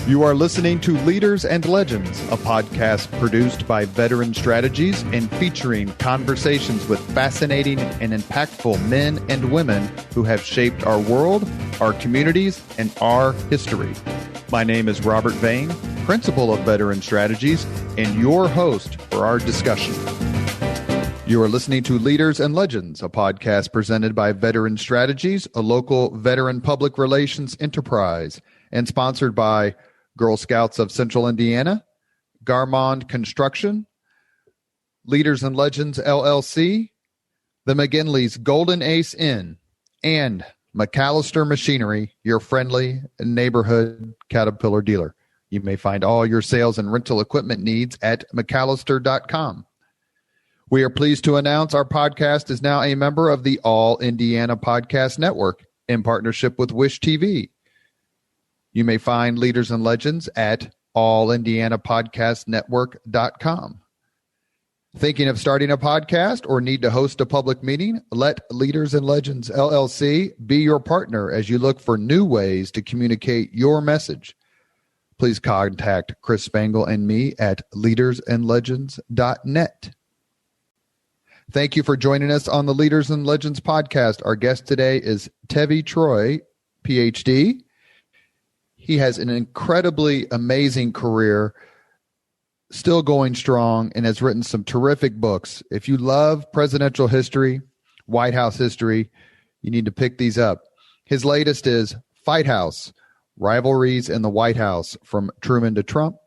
You are listening to Leaders and Legends, a podcast produced by Veteran Strategies and featuring conversations with fascinating and impactful men and women who have shaped our world, our communities, and our history. My name is Robert Vane, Principal of Veteran Strategies, and your host for our discussion. You are listening to Leaders and Legends, a podcast presented by Veteran Strategies, a local veteran public relations enterprise, and sponsored by Girl Scouts of Central Indiana, Garmong Construction, Leaders and Legends LLC, the McGinley's Golden Ace Inn, and McAllister Machinery, your friendly neighborhood Caterpillar dealer. You may find all your sales and rental equipment needs at McAllister.com. We are pleased to announce our podcast is now a member of the All Indiana Podcast Network in partnership with Wish TV. You may find Leaders and Legends at allindianapodcastnetwork.com. Thinking of starting a podcast or need to host a public meeting? Let Leaders and Legends LLC be your partner as you look for new ways to communicate your message. Please contact Chris Spangle and me at leadersandlegends.net. Thank you for joining us on the Leaders and Legends podcast. Our guest today is Tevi Troy, PhD. He has an incredibly amazing career, still going strong, and has written some terrific books. If you love presidential history, White House history, you need to pick these up. His latest is Fight House, Rivalries in the White House from Truman to Trump,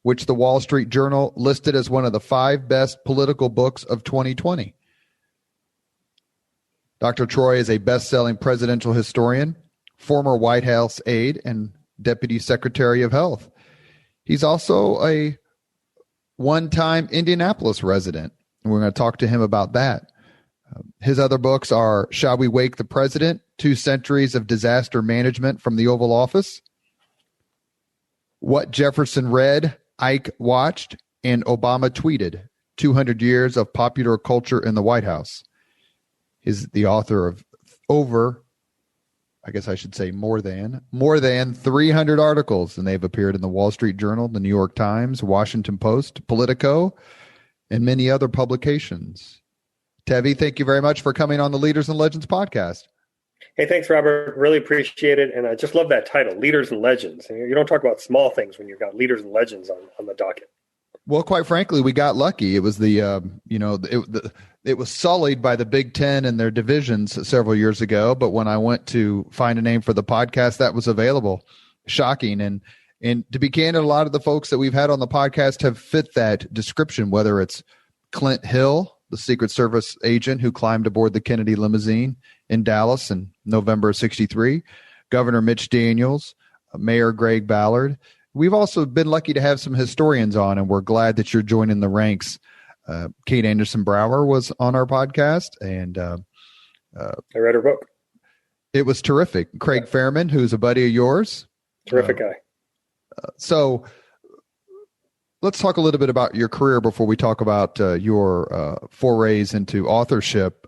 which the Wall Street Journal listed as one of the 5 best political books of 2020. Dr. Troy is a best-selling presidential historian, former White House aide, and Deputy Secretary of Health. He's also a one-time Indianapolis resident, and we're going to talk to him about that. His other books are Shall We Wake the President? 2 Centuries of Disaster Management from the Oval Office, What Jefferson Read, Ike Watched, and Obama Tweeted, 200 Years of Popular Culture in the White House. He's the author of more than 300 articles, and they've appeared in the Wall Street Journal, the New York Times, Washington Post, Politico, and many other publications. Tevi, thank you very much for coming on the Leaders and Legends podcast. Hey, thanks, Robert. Really appreciate it. And I just love that title, Leaders and Legends. And you don't talk about small things when you've got Leaders and Legends on the docket. Well, quite frankly, we got lucky. It was it was sullied by the Big Ten and their divisions several years ago. But when I went to find a name for the podcast, that was available. Shocking. And to be candid, a lot of the folks that we've had on the podcast have fit that description, whether it's Clint Hill, the Secret Service agent who climbed aboard the Kennedy limousine in Dallas in November of '63, Governor Mitch Daniels, Mayor Greg Ballard. We've also been lucky to have some historians on, and we're glad that you're joining the ranks. Kate Anderson Brower was on our podcast, and I read her book. It was terrific. Craig Fairman, who's a buddy of yours. Terrific guy. So let's talk a little bit about your career before we talk about your forays into authorship.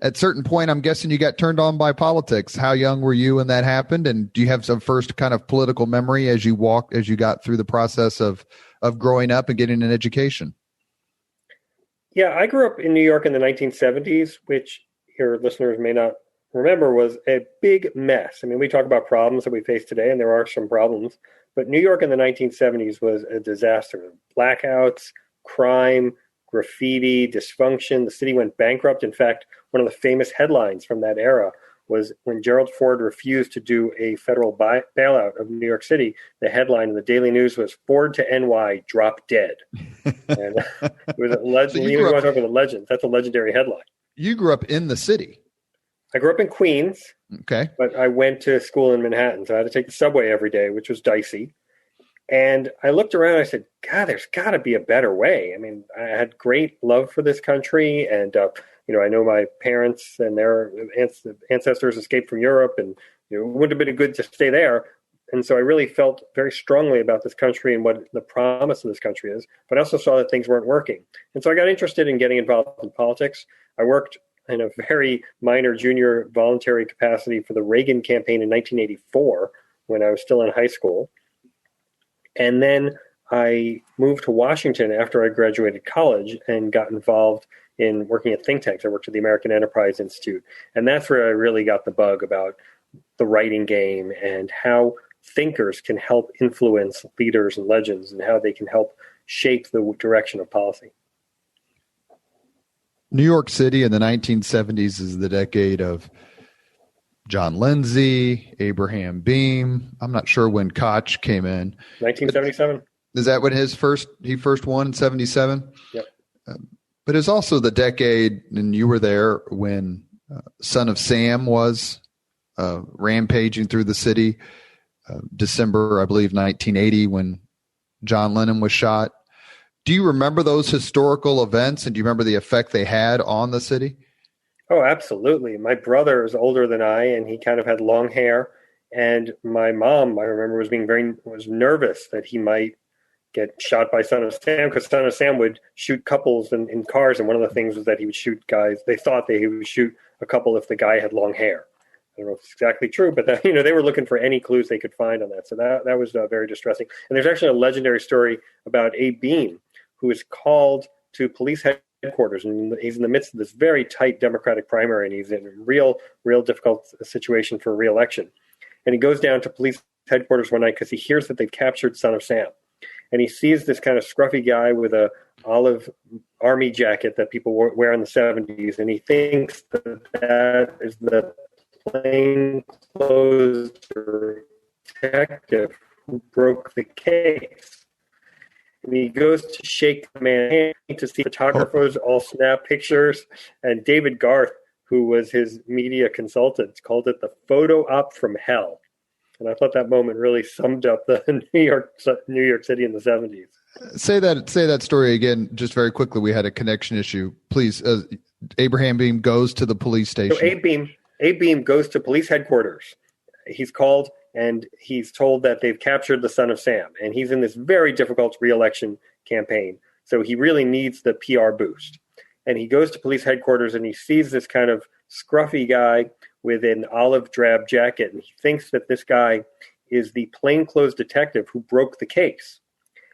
At a certain point, I'm guessing you got turned on by politics. How young were you when that happened? And do you have some first kind of political memory as you got through the process of growing up and getting an education? Yeah, I grew up in New York in the 1970s, which your listeners may not remember was a big mess. I mean, we talk about problems that we face today, and there are some problems, but New York in the 1970s was a disaster. Blackouts, crime, graffiti, dysfunction. The city went bankrupt. In fact, one of the famous headlines from that era was when Gerald Ford refused to do a federal bailout of New York City. The headline in the Daily News was "Ford to NY, drop dead." And it was a legend. So you want to talk about a legend? That's a legendary headline. You grew up in the city. I grew up in Queens. Okay. But I went to school in Manhattan, so I had to take the subway every day, which was dicey. And I looked around and I said, God, there's got to be a better way. I mean, I had great love for this country. And, I know my parents and their ancestors escaped from Europe, and it would have been good to stay there. And so I really felt very strongly about this country and what the promise of this country is. But I also saw that things weren't working. And so I got interested in getting involved in politics. I worked in a very minor junior voluntary capacity for the Reagan campaign in 1984 when I was still in high school. And then I moved to Washington after I graduated college and got involved in working at think tanks. I worked at the American Enterprise Institute. And that's where I really got the bug about the writing game and how thinkers can help influence leaders and legends and how they can help shape the direction of policy. New York City in the 1970s is the decade of John Lindsay, Abraham Beame. I'm not sure when Koch came in. 1977. Is that when he first won in 77? Yep. But it's also the decade, and you were there when Son of Sam was rampaging through the city. December, I believe, 1980, when John Lennon was shot. Do you remember those historical events, and do you remember the effect they had on the city? Oh, absolutely. My brother is older than I, and he kind of had long hair. And my mom, I remember, was nervous that he might get shot by Son of Sam, because Son of Sam would shoot couples in cars. And one of the things was that he would shoot guys. They thought that he would shoot a couple if the guy had long hair. I don't know if it's exactly true, but that, they were looking for any clues they could find on that. So that was very distressing. And there's actually a legendary story about Abe Beame, who is called to police headquarters, and he's in the midst of this very tight Democratic primary, and he's in a real difficult situation for re-election. And he goes down to police headquarters one night because he hears that they've captured Son of Sam. And he sees this kind of scruffy guy with a olive army jacket that people wear in the 70s, and he thinks that is the plainclothes detective who broke the case. And he goes to shake the man's hand to see photographers all snap pictures. And David Garth, who was his media consultant, called it the photo op from hell. And I thought that moment really summed up the New York City in the 70s. Say that story again, just very quickly. We had a connection issue. Please, Abraham Beame goes to the police station. So Abe Beame goes to police headquarters. He's called and he's told that they've captured the Son of Sam. And he's in this very difficult re-election campaign. So he really needs the PR boost. And he goes to police headquarters and he sees this kind of scruffy guy with an olive drab jacket. And he thinks that this guy is the plainclothes detective who broke the case.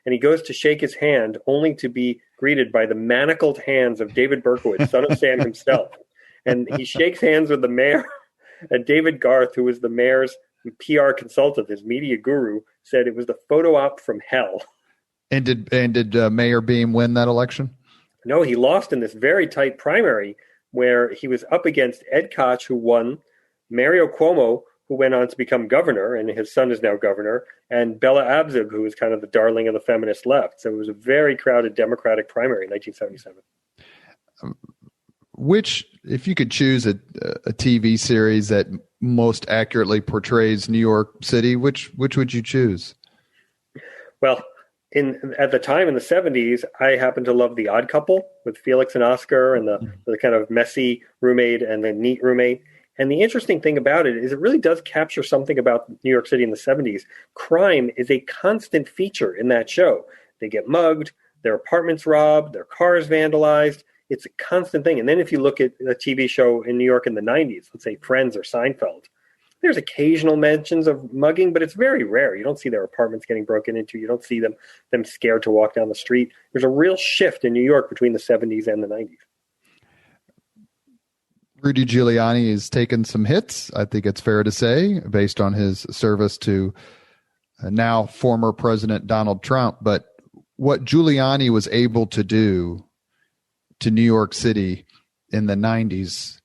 And he goes to shake his hand only to be greeted by the manacled hands of David Berkowitz, Son of Sam himself. And he shakes hands with the mayor. And David Garth, who was the mayor's PR consultant, his media guru, said it was the photo op from hell. And did Mayor Beame win that election? No, he lost in this very tight primary where he was up against Ed Koch, who won, Mario Cuomo, who went on to become governor, and his son is now governor, and Bella Abzug, who was kind of the darling of the feminist left. So it was a very crowded Democratic primary in 1977. Which, if you could choose a TV series that most accurately portrays New York City, which would you choose? Well, at the time in the 70s, I happened to love The Odd Couple with Felix and Oscar and the kind of messy roommate and the neat roommate. And the interesting thing about it is it really does capture something about New York City in the 70s. Crime is a constant feature in that show. They get mugged, their apartments robbed, their cars vandalized. It's a constant thing. And then if you look at a TV show in New York in the 90s, let's say Friends or Seinfeld, there's occasional mentions of mugging, but it's very rare. You don't see their apartments getting broken into. You don't see them scared to walk down the street. There's a real shift in New York between the 70s and the 90s. Rudy Giuliani has taken some hits, I think it's fair to say, based on his service to now former President Donald Trump. But what Giuliani was able to do to New York City in the 90s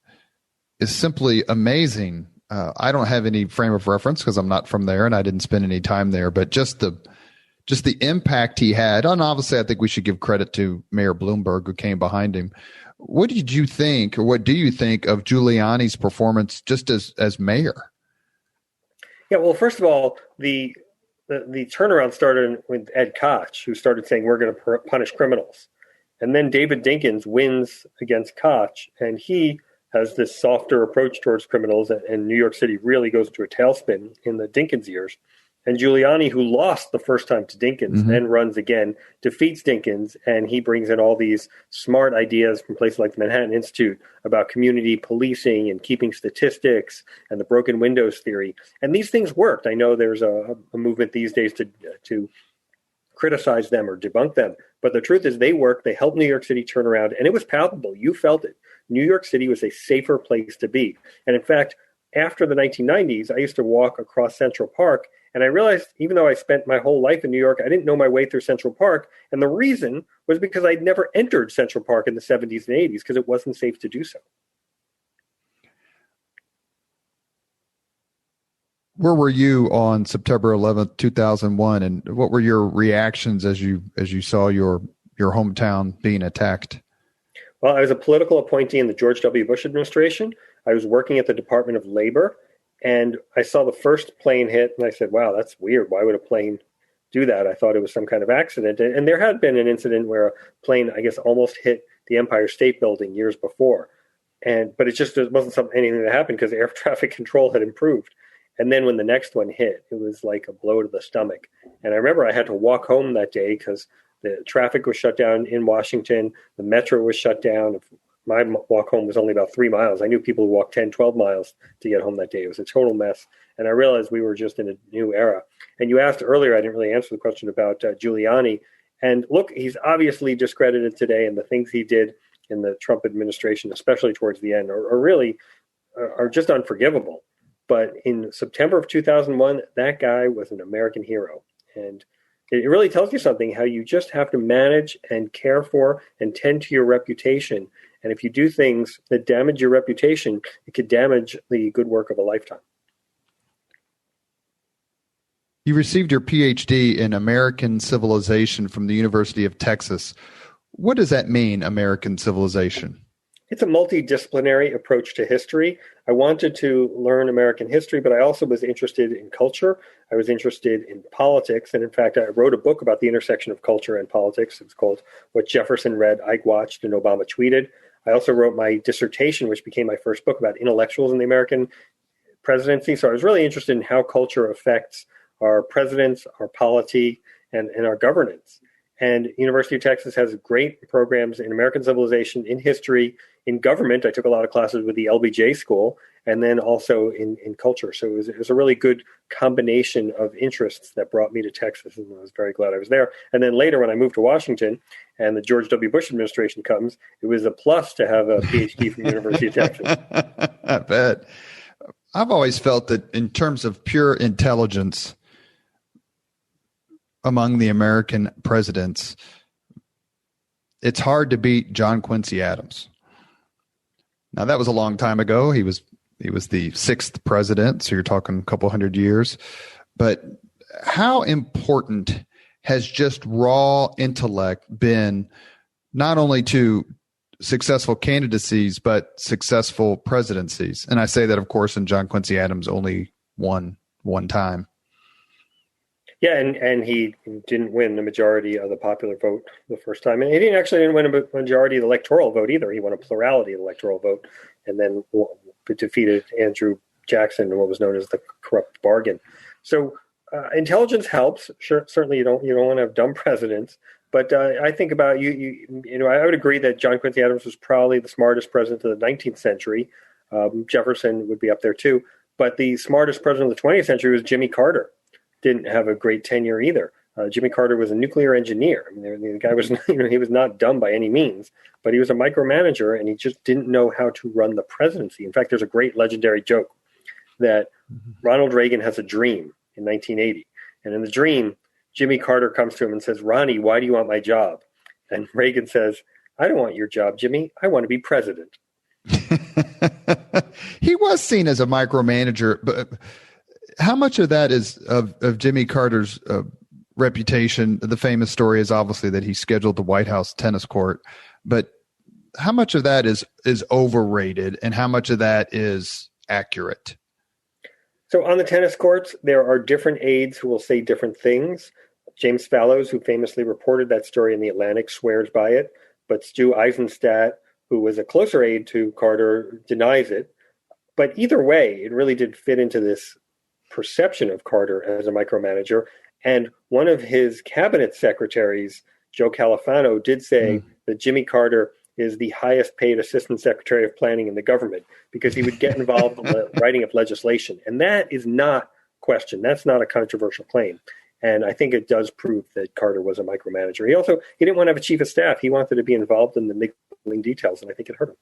is simply amazing. I don't have any frame of reference because I'm not from there and I didn't spend any time there, but just the impact he had. And obviously I think we should give credit to Mayor Bloomberg, who came behind him. What did you think, or what do you think of Giuliani's performance just as mayor? Yeah, well, first of all, the turnaround started with Ed Koch, who started saying we're going to punish criminals. And then David Dinkins wins against Koch, and he has this softer approach towards criminals, and New York City really goes into a tailspin in the Dinkins years. And Giuliani, who lost the first time to Dinkins, then runs again, defeats Dinkins, and he brings in all these smart ideas from places like the Manhattan Institute about community policing and keeping statistics and the broken windows theory. And these things worked. I know there's a movement these days to criticize them or debunk them. But the truth is they worked, they helped New York City turn around, and it was palpable. You felt it. New York City was a safer place to be. And in fact, after the 1990s, I used to walk across Central Park, and I realized even though I spent my whole life in New York, I didn't know my way through Central Park. And the reason was because I'd never entered Central Park in the 70s and 80s because it wasn't safe to do so. Where were you on September 11th, 2001, and what were your reactions as you saw your hometown being attacked? Well, I was a political appointee in the George W. Bush administration. I was working at the Department of Labor, and I saw the first plane hit, and I said, wow, that's weird. Why would a plane do that? I thought it was some kind of accident. And there had been an incident where a plane, I guess, almost hit the Empire State Building years before. But it wasn't anything that happened because air traffic control had improved. And then when the next one hit, it was like a blow to the stomach. And I remember I had to walk home that day because the traffic was shut down in Washington. The metro was shut down. My walk home was only about 3 miles. I knew people who walked 10, 12 miles to get home that day. It was a total mess. And I realized we were just in a new era. And you asked earlier, I didn't really answer the question about Giuliani. And look, he's obviously discredited today, and the things he did in the Trump administration, especially towards the end, are just unforgivable. But in September of 2001, that guy was an American hero. And it really tells you something, how you just have to manage and care for and tend to your reputation. And if you do things that damage your reputation, it could damage the good work of a lifetime. You received your PhD in American Civilization from the University of Texas. What does that mean, American civilization? It's a multidisciplinary approach to history. I wanted to learn American history, but I also was interested in culture. I was interested in politics. And in fact, I wrote a book about the intersection of culture and politics. It's called What Jefferson Read, Ike Watched, and Obama Tweeted. I also wrote my dissertation, which became my first book, about intellectuals in the American presidency. So I was really interested in how culture affects our presidents, our polity, and our governance. And University of Texas has great programs in American civilization, in history, in government. I took a lot of classes with the LBJ school, and then also in culture. So it was a really good combination of interests that brought me to Texas, and I was very glad I was there. And then later when I moved to Washington and the George W. Bush administration comes, it was a plus to have a PhD from the University of Texas. I bet. I've always felt that in terms of pure intelligence among the American presidents, it's hard to beat John Quincy Adams. Now, that was a long time ago. He was the sixth president, so you're talking a couple hundred years. But how important has just raw intellect been not only to successful candidacies, but successful presidencies? And I say that, of course, in John Quincy Adams only one time. Yeah, and he didn't win the majority of the popular vote the first time. And he didn't win a majority of the electoral vote either. He won a plurality of the electoral vote and then defeated Andrew Jackson in what was known as the corrupt bargain. So intelligence helps. Sure, certainly you don't want to have dumb presidents. But I think about I would agree that John Quincy Adams was probably the smartest president of the 19th century. Jefferson would be up there too. But the smartest president of the 20th century was Jimmy Carter. Didn't have a great tenure either. Jimmy Carter was a nuclear engineer. I mean, the guy was, he was not dumb by any means, but he was a micromanager, and he just didn't know how to run the presidency. In fact, there's a great legendary joke that Ronald Reagan has a dream in 1980, and in the dream, Jimmy Carter comes to him and says, "Ronnie, why do you want my job?" And Reagan says, "I don't want your job, Jimmy. I want to be president." He was seen as a micromanager, but how much of that is of Jimmy Carter's reputation? The famous story is obviously that he scheduled the White House tennis court, but how much of that is overrated and how much of that is accurate? So on the tennis courts, there are different aides who will say different things. James Fallows, who famously reported that story in The Atlantic, swears by it, but Stu Eisenstadt, who was a closer aide to Carter, denies it. But either way, it really did fit into this perception of Carter as a micromanager. And one of his cabinet secretaries, Joe Califano, did say that Jimmy Carter is the highest paid assistant secretary of planning in the government because he would get involved in the writing of legislation. And that is not questioned. That's not a controversial claim. And I think it does prove that Carter was a micromanager. He didn't want to have a chief of staff. He wanted to be involved in the niggling details, and I think it hurt him.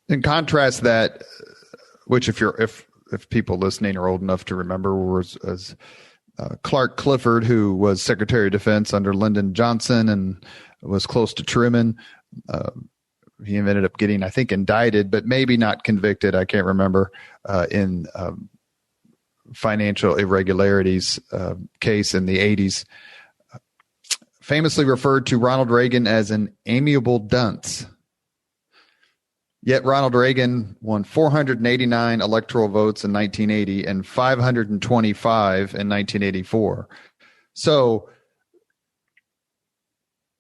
In contrast that, which if people listening are old enough to remember, was as Clark Clifford, who was Secretary of Defense under Lyndon Johnson and was close to Truman. He ended up getting, I think, indicted, but maybe not convicted. I can't remember in financial irregularities case in the 80s. Famously referred to Ronald Reagan as an amiable dunce. Yet Ronald Reagan won 489 electoral votes in 1980 and 525 in 1984. So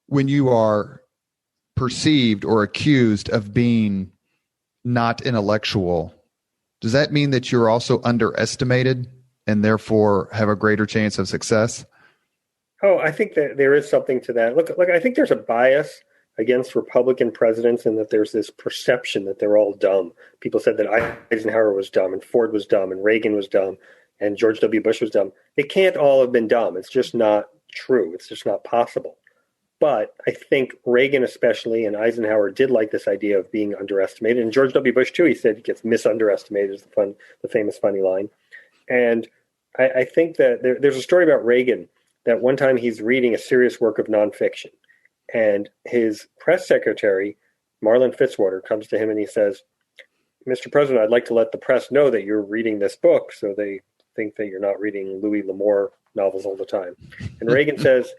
when you are perceived or accused of being not intellectual, does that mean that you're also underestimated and therefore have a greater chance of success? Oh, I think that there is something to that. Look, I think there's a bias against Republican presidents and that there's this perception that they're all dumb. People said that Eisenhower was dumb and Ford was dumb and Reagan was dumb and George W. Bush was dumb. They can't all have been dumb. It's just not true. It's just not possible. But I think Reagan especially and Eisenhower did like this idea of being underestimated. And George W. Bush, too, he said he gets misunderestimated is the famous funny line. And I think that there's a story about Reagan that one time he's reading a serious work of nonfiction. And his press secretary, Marlin Fitzwater, comes to him and he says, "Mr. President, I'd like to let the press know that you're reading this book so they think that you're not reading Louis L'Amour novels all the time." And Reagan says,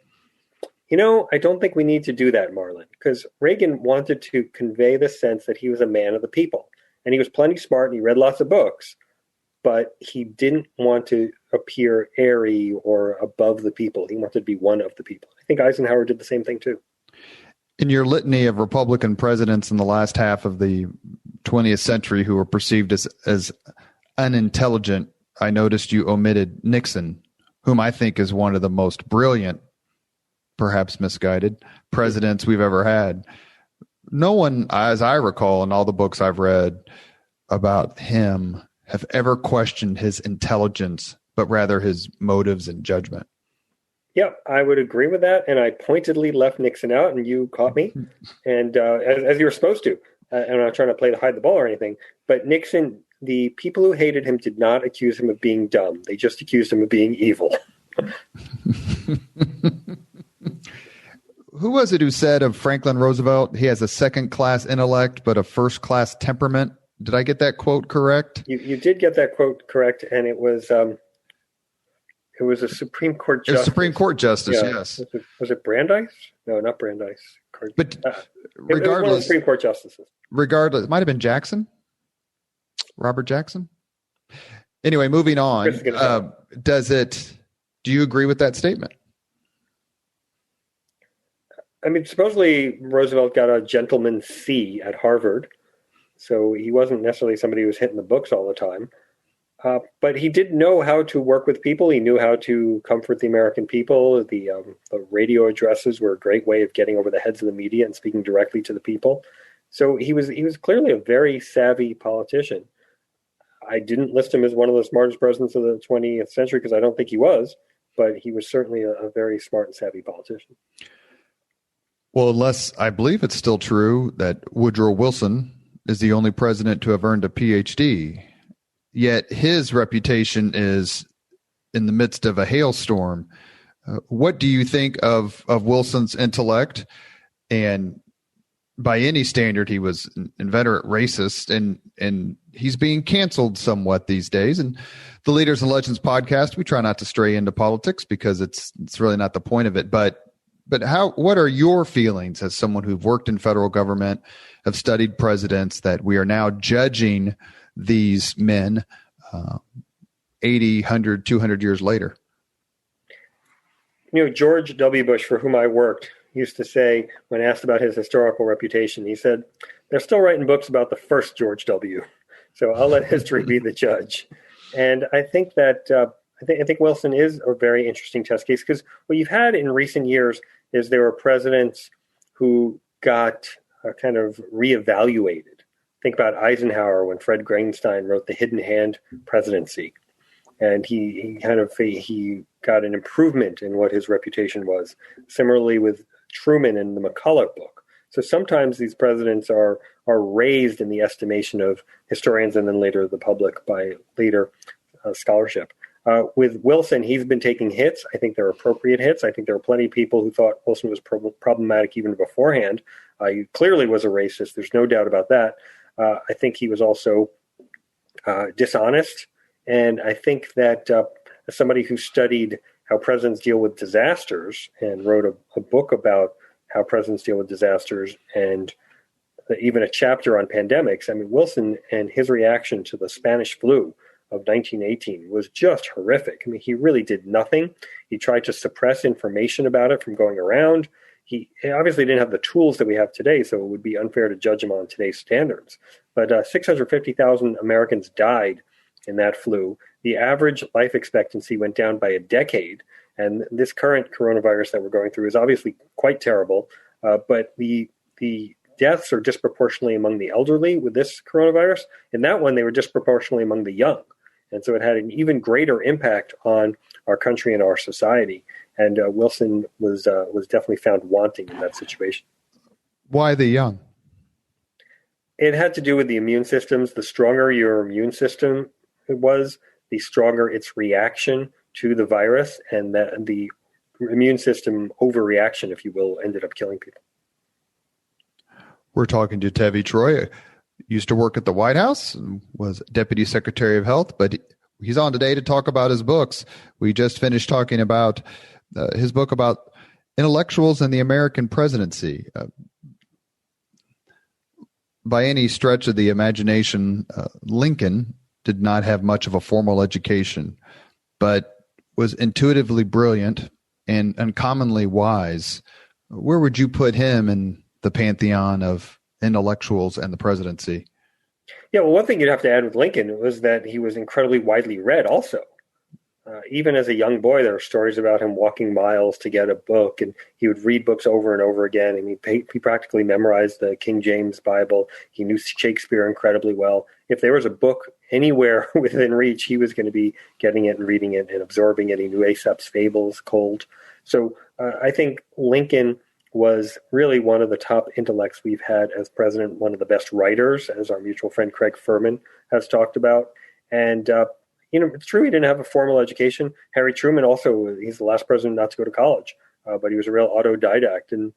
I don't think we need to do that, Marlin, because Reagan wanted to convey the sense that he was a man of the people. And he was plenty smart and he read lots of books, but he didn't want to appear airy or above the people. He wanted to be one of the people. I think Eisenhower did the same thing too. In your litany of Republican presidents in the last half of the 20th century who were perceived as unintelligent, I noticed you omitted Nixon, whom I think is one of the most brilliant, perhaps misguided, presidents we've ever had. No one, as I recall, in all the books I've read about him, have ever questioned his intelligence, but rather his motives and judgment. Yeah, I would agree with that. And I pointedly left Nixon out, and you caught me. And as you were supposed to. I'm not trying to play to hide the ball or anything. But Nixon, the people who hated him did not accuse him of being dumb. They just accused him of being evil. Who was it who said of Franklin Roosevelt, he has a second-class intellect but a first-class temperament? Did I get that quote correct? You did get that quote correct, and it was a Supreme Court justice. It was Supreme Court justice, yeah. Yes. Was it Brandeis? No, not Brandeis. But regardless, it was one of the Supreme Court justices. Regardless, it might have been Jackson, Robert Jackson. Anyway, moving on. Do you agree with that statement? I mean, supposedly Roosevelt got a gentleman's C at Harvard, so he wasn't necessarily somebody who was hitting the books all the time. But he did know how to work with people. He knew how to comfort the American people. The radio addresses were a great way of getting over the heads of the media and speaking directly to the people. So he was clearly a very savvy politician. I didn't list him as one of the smartest presidents of the 20th century because I don't think he was, but he was certainly a very smart and savvy politician. Well, unless I believe it's still true that Woodrow Wilson is the only president to have earned a PhD, yet his reputation is in the midst of a hailstorm. What do you think of Wilson's intellect? And by any standard, he was an inveterate racist, and he's being canceled somewhat these days. And the Leaders and Legends podcast, we try not to stray into politics because it's really not the point of it. But what are your feelings as someone who've worked in federal government, have studied presidents, that we are now judging these men 80, 100, 200 years later? George W. Bush, for whom I worked, used to say, when asked about his historical reputation, he said, "They're still writing books about the first George W. So I'll let history be the judge." And I think that I think Wilson is a very interesting test case, because what you've had in recent years is there were presidents who got kind of reevaluated. Think about Eisenhower when Fred Greenstein wrote The Hidden Hand Presidency. and he got an improvement in what his reputation was. Similarly with Truman in the McCulloch book. So sometimes these presidents are raised in the estimation of historians and then later the public by later scholarship. With Wilson, he's been taking hits. I think they're appropriate hits. I think there are plenty of people who thought Wilson was problematic even beforehand. He clearly was a racist. There's no doubt about that. I think he was also dishonest. And I think that as somebody who studied how presidents deal with disasters and wrote a book about how presidents deal with disasters and even a chapter on pandemics, I mean, Wilson and his reaction to the Spanish flu of 1918 was just horrific. I mean, he really did nothing. He tried to suppress information about it from going around. He obviously didn't have the tools that we have today, so it would be unfair to judge him on today's standards. But 650,000 Americans died in that flu. The average life expectancy went down by a decade. And this current coronavirus that we're going through is obviously quite terrible. But the deaths are disproportionately among the elderly with this coronavirus. In that one, they were disproportionately among the young. And so it had an even greater impact on our country and our society. And Wilson was definitely found wanting in that situation. Why the young? It had to do with the immune systems. The stronger your immune system was, the stronger its reaction to the virus, and that the immune system overreaction, if you will, ended up killing people. We're talking to Tevi Troy. Used to work at the White House, was Deputy Secretary of Health, but he's on today to talk about his books. We just finished talking about his book about intellectuals and the American presidency. By any stretch of the imagination, Lincoln did not have much of a formal education, but was intuitively brilliant and uncommonly wise. Where would you put him in the pantheon of intellectuals and the presidency? Yeah, well, one thing you'd have to add with Lincoln was that he was incredibly widely read also. Even as a young boy, there are stories about him walking miles to get a book, and he would read books over and over again. And he practically memorized the King James Bible. He knew Shakespeare incredibly well. If there was a book anywhere within reach, he was going to be getting it and reading it and absorbing it. He knew Aesop's fables cold. So I think Lincoln was really one of the top intellects we've had as president, one of the best writers, as our mutual friend Craig Furman has talked about. And it's true he didn't have a formal education. Harry Truman also, he's the last president not to go to college, but he was a real autodidact. And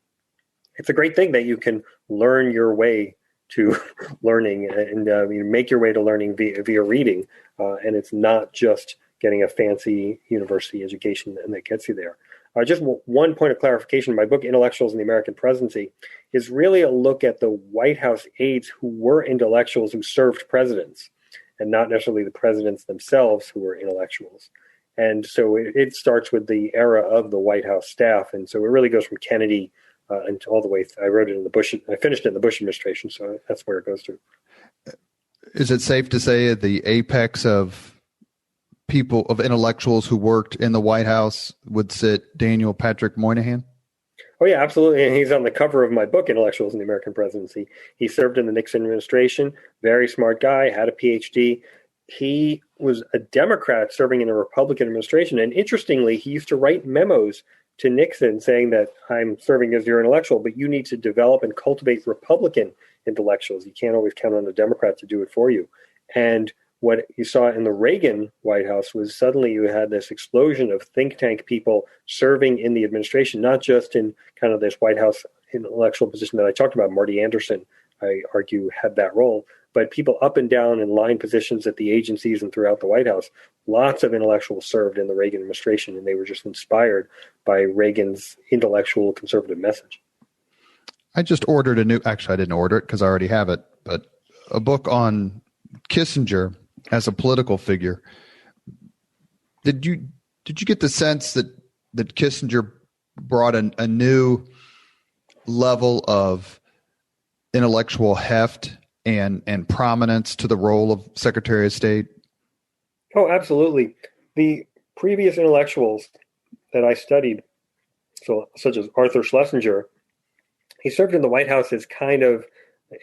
it's a great thing that you can learn your way to learning and make your way to learning via reading. And it's not just getting a fancy university education that gets you there. Just one point of clarification, my book, Intellectuals in the American Presidency, is really a look at the White House aides who were intellectuals who served presidents, and not necessarily the presidents themselves who were intellectuals. And so it starts with the era of the White House staff. And so it really goes from Kennedy and all the way. I wrote it in the Bush. I finished it in the Bush administration. So that's where it goes to. Is it safe to say at the apex of people, of intellectuals who worked in the White House, would sit Daniel Patrick Moynihan? Oh, yeah, absolutely. And he's on the cover of my book, Intellectuals in the American Presidency. He served in the Nixon administration, very smart guy, had a PhD. He was a Democrat serving in a Republican administration. And interestingly, he used to write memos to Nixon saying that I'm serving as your intellectual, but you need to develop and cultivate Republican intellectuals. You can't always count on a Democrat to do it for you. And what you saw in the Reagan White House was suddenly you had this explosion of think tank people serving in the administration, not just in kind of this White House intellectual position that I talked about. Marty Anderson, I argue, had that role, but people up and down in line positions at the agencies and throughout the White House. Lots of intellectuals served in the Reagan administration, and they were just inspired by Reagan's intellectual conservative message. I just ordered actually I didn't order it because I already have it, but a book on Kissinger as a political figure. Did you get the sense that Kissinger brought a new level of intellectual heft and prominence to the role of Secretary of State? Oh, absolutely. The previous intellectuals that I studied, such as Arthur Schlesinger, he served in the White House as kind of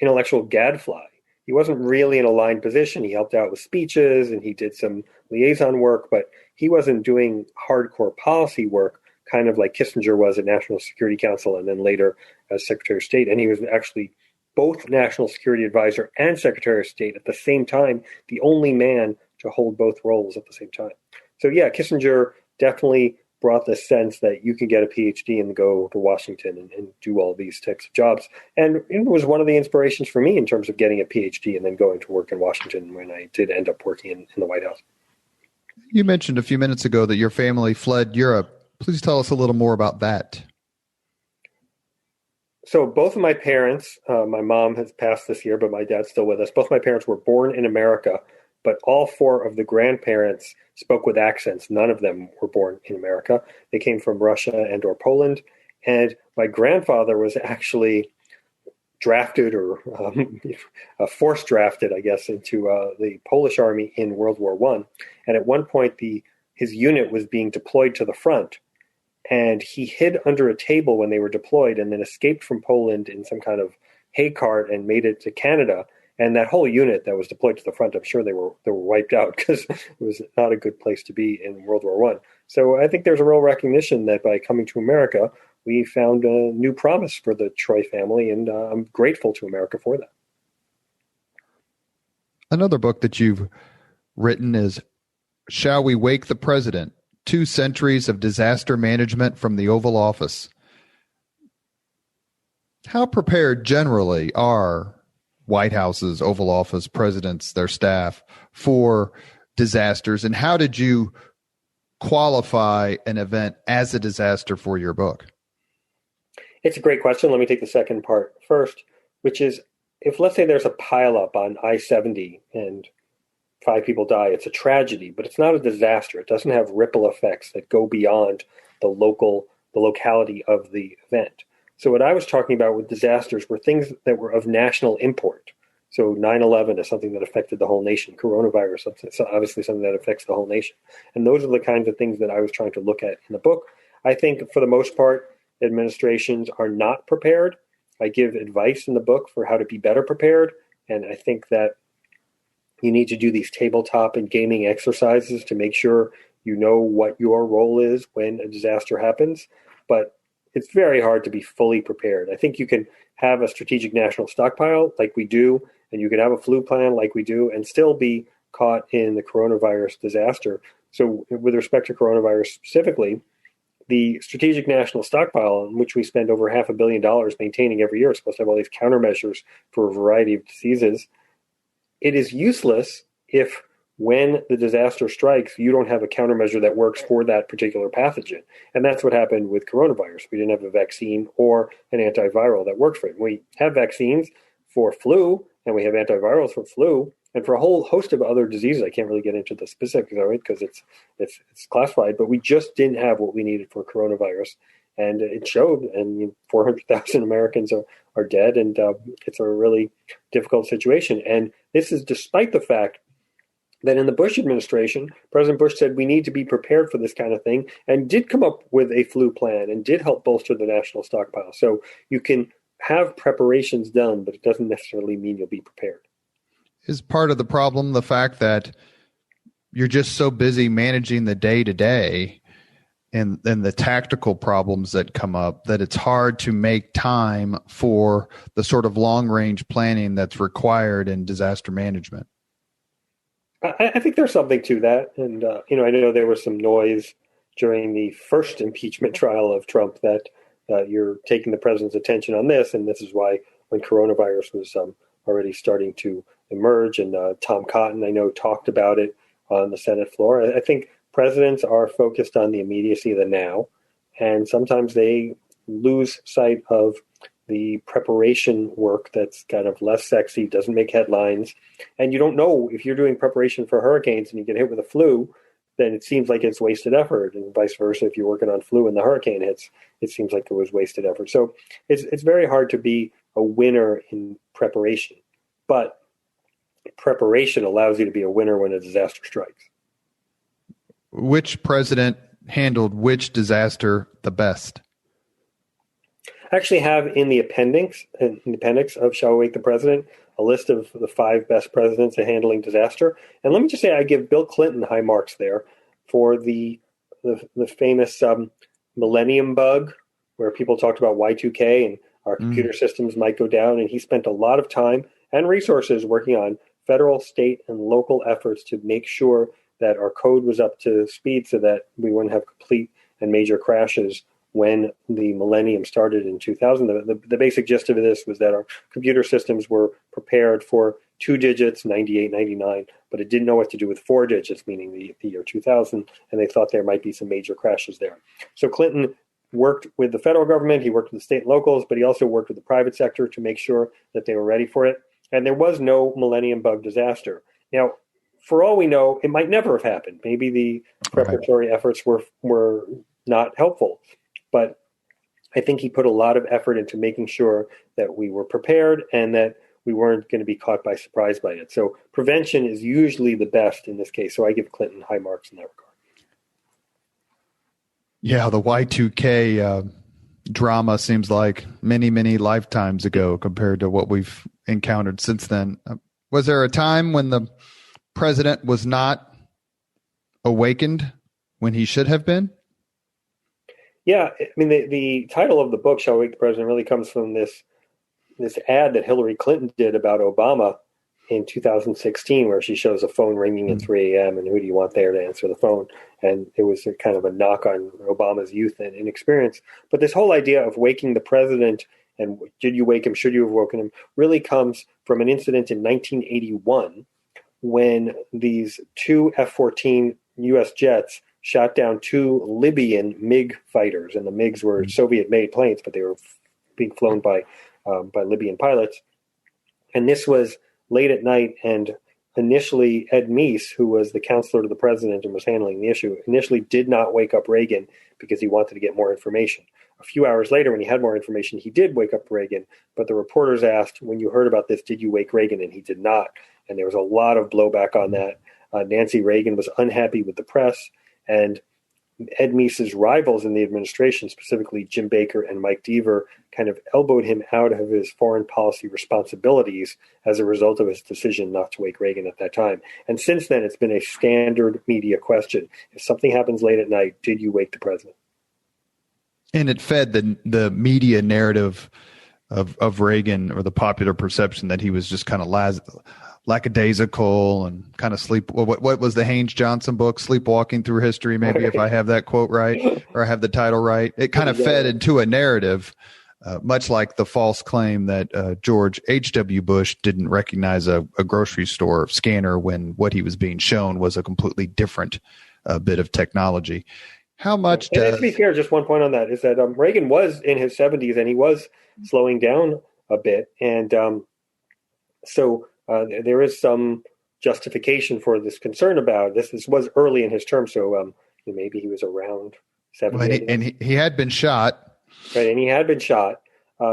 intellectual gadfly. he wasn't really in a line position. He helped out with speeches and he did some liaison work, but he wasn't doing hardcore policy work, kind of like Kissinger was at National Security Council and then later as Secretary of State. And he was actually both National Security Advisor and Secretary of State at the same time, the only man to hold both roles at the same time. So yeah, Kissinger definitely brought the sense that you can get a PhD and go to Washington and do all these types of jobs. And it was one of the inspirations for me in terms of getting a PhD and then going to work in Washington when I did end up working in the White House. You mentioned a few minutes ago that your family fled Europe. Please tell us a little more about that. So both of my parents, my mom has passed this year, but my dad's still with us. Both my parents were born in America, but all four of the grandparents spoke with accents. None of them were born in America. They came from Russia and or Poland. And my grandfather was actually drafted or force drafted, I guess, into the Polish army in World War I. And at one point, his unit was being deployed to the front. And he hid under a table when they were deployed and then escaped from Poland in some kind of hay cart and made it to Canada. And that whole unit that was deployed to the front, I'm sure they were wiped out because it was not a good place to be in World War I. So I think there's a real recognition that by coming to America, we found a new promise for the Troy family, and I'm grateful to America for that. Another book that you've written is Shall We Wake the President? 2 Centuries of Disaster Management from the Oval Office. How prepared generally are White Houses, Oval Office, presidents, their staff for disasters, and how did you qualify an event as a disaster for your book? It's a great question. Let me take the second part first, which is if, let's say, there's a pileup on I-70 and 5 people die, it's a tragedy, but it's not a disaster. It doesn't have ripple effects that go beyond the locality of the event. So what I was talking about with disasters were things that were of national import. So 9/11 is something that affected the whole nation. Coronavirus, obviously something that affects the whole nation. And those are the kinds of things that I was trying to look at in the book. I think for the most part, administrations are not prepared. I give advice in the book for how to be better prepared. And I think that you need to do these tabletop and gaming exercises to make sure you know what your role is when a disaster happens. But it's very hard to be fully prepared. I think you can have a strategic national stockpile like we do, and you can have a flu plan like we do, and still be caught in the coronavirus disaster. So with respect to coronavirus specifically, the strategic national stockpile, in which we spend over $500 million maintaining every year, it's supposed to have all these countermeasures for a variety of diseases. It is useless if when the disaster strikes, you don't have a countermeasure that works for that particular pathogen. And that's what happened with coronavirus. We didn't have a vaccine or an antiviral that worked for it. We have vaccines for flu, and we have antivirals for flu, and for a whole host of other diseases. I can't really get into the specifics of it because it's classified, but we just didn't have what we needed for coronavirus. And it showed, and 400,000 Americans are dead, and it's a really difficult situation. And this is despite the fact that in the Bush administration, President Bush said we need to be prepared for this kind of thing, and did come up with a flu plan and did help bolster the national stockpile. So you can have preparations done, but it doesn't necessarily mean you'll be prepared. Is part of the problem the fact that you're just so busy managing the day-to-day and the tactical problems that come up that it's hard to make time for the sort of long-range planning that's required in disaster management? I think there's something to that. And, I know there was some noise during the first impeachment trial of Trump that you're taking the president's attention on this. And this is why when coronavirus was already starting to emerge, and Tom Cotton, I know, talked about it on the Senate floor. I think presidents are focused on the immediacy of the now, and sometimes they lose sight of the preparation work that's kind of less sexy, doesn't make headlines. And you don't know if you're doing preparation for hurricanes and you get hit with a flu, then it seems like it's wasted effort. And vice versa, if you're working on flu and the hurricane hits, it seems like it was wasted effort. So it's very hard to be a winner in preparation. But preparation allows you to be a winner when a disaster strikes. Which president handled which disaster the best? I actually have in the appendix of Shall We Wake the President, a list of the 5 best presidents at handling disaster. And let me just say, I give Bill Clinton high marks there for the famous millennium bug, where people talked about Y2K and our computer systems might go down. And he spent a lot of time and resources working on federal, state, and local efforts to make sure that our code was up to speed so that we wouldn't have complete and major crashes when the millennium started in 2000. The basic gist of this was that our computer systems were prepared for 2 digits, 98, 99, but it didn't know what to do with 4 digits, meaning the year 2000, and they thought there might be some major crashes there. So Clinton worked with the federal government, he worked with the state and locals, but he also worked with the private sector to make sure that they were ready for it. And there was no millennium bug disaster. Now, for all we know, it might never have happened. Maybe the preparatory efforts were not helpful. But I think he put a lot of effort into making sure that we were prepared and that we weren't going to be caught by surprise by it. So prevention is usually the best in this case. So I give Clinton high marks in that regard. Yeah, the Y2K drama seems like many, many lifetimes ago compared to what we've encountered since then. Was there a time when the president was not awakened when he should have been? Yeah, I mean, the title of the book, Shall We Wake the President, really comes from this ad that Hillary Clinton did about Obama in 2016, where she shows a phone ringing at 3 a.m. and who do you want there to answer the phone? And it was a kind of a knock on Obama's youth and inexperience. But this whole idea of waking the president and did you wake him, should you have woken him, really comes from an incident in 1981 when these 2 F-14 U.S. jets shot down 2 Libyan MiG fighters, and the MiGs were Soviet-made planes, but they were being flown by Libyan pilots. And this was late at night, and initially Ed Meese, who was the counselor to the president and was handling the issue, initially did not wake up Reagan because he wanted to get more information. A few hours later, when he had more information, he did wake up Reagan, but the reporters asked, when you heard about this, did you wake Reagan? And he did not. And there was a lot of blowback on that. Nancy Reagan was unhappy with the press, and Ed Meese's rivals in the administration, specifically Jim Baker and Mike Deaver, kind of elbowed him out of his foreign policy responsibilities as a result of his decision not to wake Reagan at that time. And since then, it's been a standard media question. If something happens late at night, did you wake the president? And it fed the media narrative of Reagan, or the popular perception that he was just kind of lackadaisical and kind of what was the Haynes Johnson book, Sleepwalking Through History, maybe, if I have that quote right, or I have the title right. It kind of fed into a narrative, much like the false claim that George H.W. Bush didn't recognize a grocery store scanner when what he was being shown was a completely different bit of technology. How much does... to be fair, just one point on that is that Reagan was in his 70s and he was slowing down a bit. And so there is some justification for this concern about this. This was early in his term, so maybe he was around 70. Well, and he had been shot. Right, and he had been shot.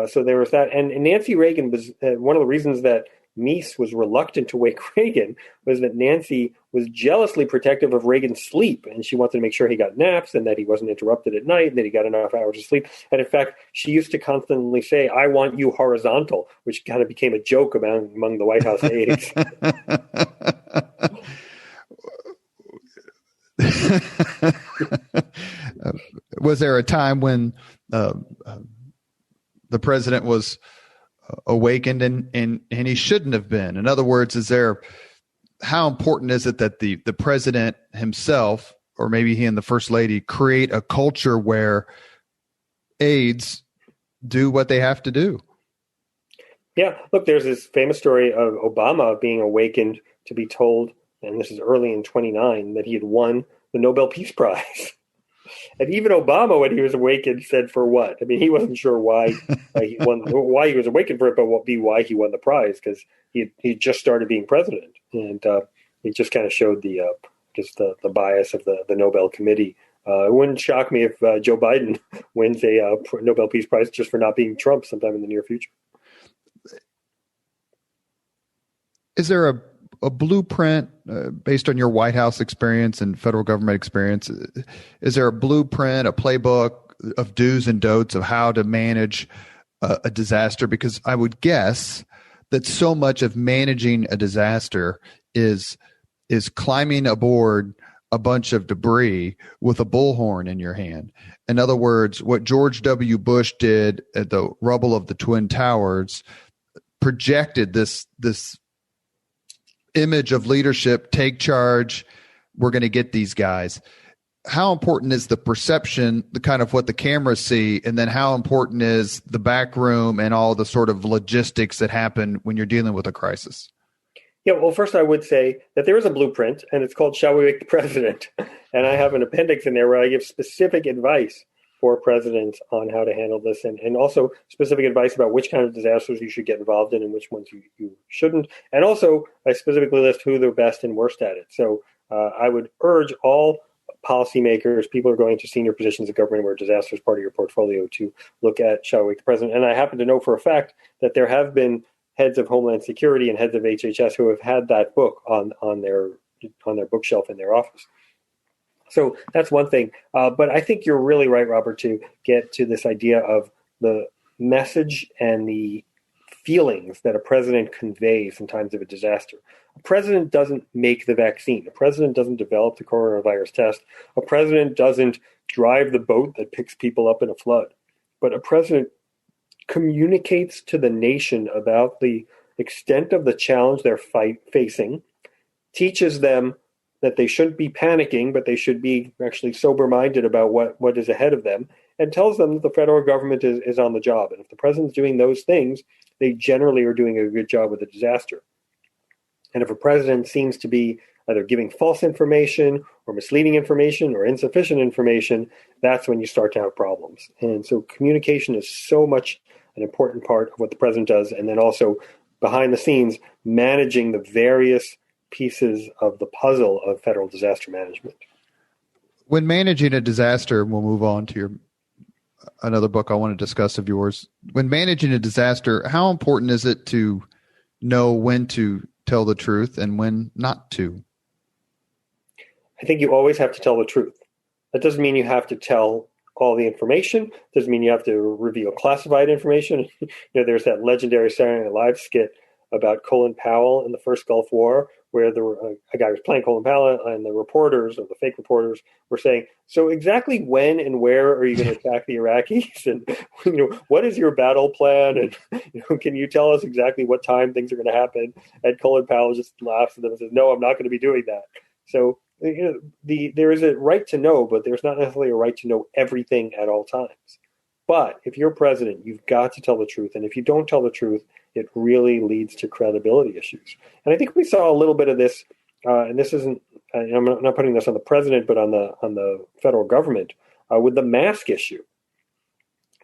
So there was that. And Nancy Reagan was one of the reasons that Meese was reluctant to wake Reagan was that Nancy was jealously protective of Reagan's sleep, and she wanted to make sure he got naps and that he wasn't interrupted at night and that he got enough hours of sleep. And in fact, she used to constantly say, "I want you horizontal," which kind of became a joke among the White House aides. Was there a time when the president was awakened and he shouldn't have been? In other words, how important is it that the president himself, or maybe he and the first lady, create a culture where aides do what they have to do? Yeah, look, there's this famous story of Obama being awakened to be told, and this is early in 29, that he had won the Nobel Peace Prize. And even Obama, when he was awakened, said for what? I mean, he wasn't sure why he won, why he was awakened for it, but why he won the prize, because he just started being president, and it just kind of showed the bias of the Nobel Committee. It wouldn't shock me if Joe Biden wins a Nobel Peace Prize just for not being Trump sometime in the near future. Is there a blueprint based on your White House experience and federal government experience? Is there a blueprint, a playbook of do's and don'ts of how to manage a disaster? Because I would guess that so much of managing a disaster is climbing aboard a bunch of debris with a bullhorn in your hand. In other words, what George W. Bush did at the rubble of the Twin Towers projected this image of leadership, take charge, we're going to get these guys. How important is the perception, the kind of what the cameras see, and then how important is the back room and all the sort of logistics that happen when you're dealing with a crisis? Yeah, well, first I would say that there is a blueprint, and it's called Shall We Wake the President? And I have an appendix in there where I give specific advice for presidents on how to handle this, and also specific advice about which kind of disasters you should get involved in and which ones you shouldn't. And also, I specifically list who the best and worst at it. So I would urge all policymakers, people who are going to senior positions of government where disaster is part of your portfolio, to look at Shall We Wake the President? And I happen to know for a fact that there have been heads of Homeland Security and heads of HHS who have had that book on their bookshelf in their office. So that's one thing. But I think you're really right, Robert, to get to this idea of the message and the feelings that a president conveys in times of a disaster. A president doesn't make the vaccine. A president doesn't develop the coronavirus test. A president doesn't drive the boat that picks people up in a flood. But a president communicates to the nation about the extent of the challenge they're facing, teaches them that they shouldn't be panicking, but they should be actually sober-minded about what is ahead of them, and tells them that the federal government is on the job. And if the president's doing those things, they generally are doing a good job with a disaster. And if a president seems to be either giving false information or misleading information or insufficient information, that's when you start to have problems. And so communication is so much an important part of what the president does. And then also behind the scenes, managing the various pieces of the puzzle of federal disaster management. When managing a disaster, we'll move on to another book I want to discuss of yours. When managing a disaster, how important is it to know when to tell the truth and when not to? I think you always have to tell the truth. That doesn't mean you have to tell all the information. Doesn't mean you have to reveal classified information. There's that legendary Saturday Night Live skit about Colin Powell in the first Gulf War, where a guy was playing Colin Powell, and the reporters, or the fake reporters, were saying, "So exactly when and where are you going to attack the Iraqis? And what is your battle plan? And can you tell us exactly what time things are going to happen?" And Colin Powell just laughs at them and says, "No, I'm not going to be doing that." So there is a right to know, but there's not necessarily a right to know everything at all times. But if you're president, you've got to tell the truth. And if you don't tell the truth, it really leads to credibility issues. And I think we saw a little bit of this, and this isn't, I'm not putting this on the president, but on the federal government, with the mask issue.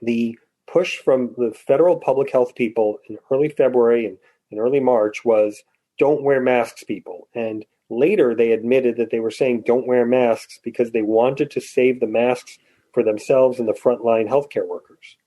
The push from the federal public health people in early February and in early March was, don't wear masks, people. And later, they admitted that they were saying don't wear masks because they wanted to save the masks for themselves and the frontline healthcare workers.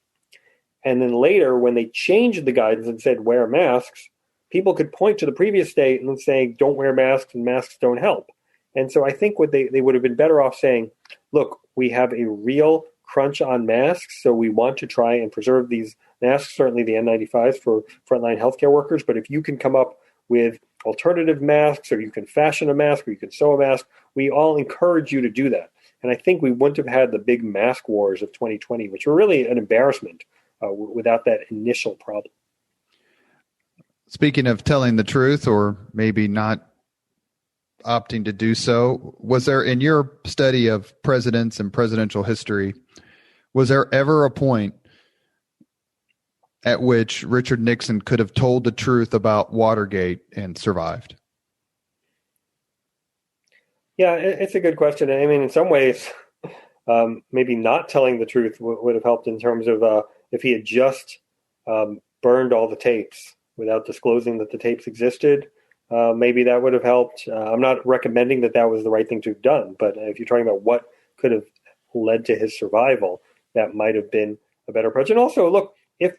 And then later, when they changed the guidance and said wear masks, people could point to the previous statement and saying don't wear masks and masks don't help. And so I think what they would have been better off saying, look, we have a real crunch on masks, so we want to try and preserve these masks, certainly the N95s for frontline healthcare workers. But if you can come up with alternative masks, or you can fashion a mask, or you can sew a mask, we all encourage you to do that. And I think we wouldn't have had the big mask wars of 2020, which were really an embarrassment without that initial problem. Speaking of telling the truth, or maybe not opting to do so, was there, in your study of presidents and presidential history, was there ever a point at which Richard Nixon could have told the truth about Watergate and survived? Yeah, it's a good question. I mean, in some ways, maybe not telling the truth would have helped in terms of if he had just burned all the tapes without disclosing that the tapes existed. Maybe that would have helped. I'm not recommending that was the right thing to have done, but if you're talking about what could have led to his survival, that might have been a better approach. And also, look, if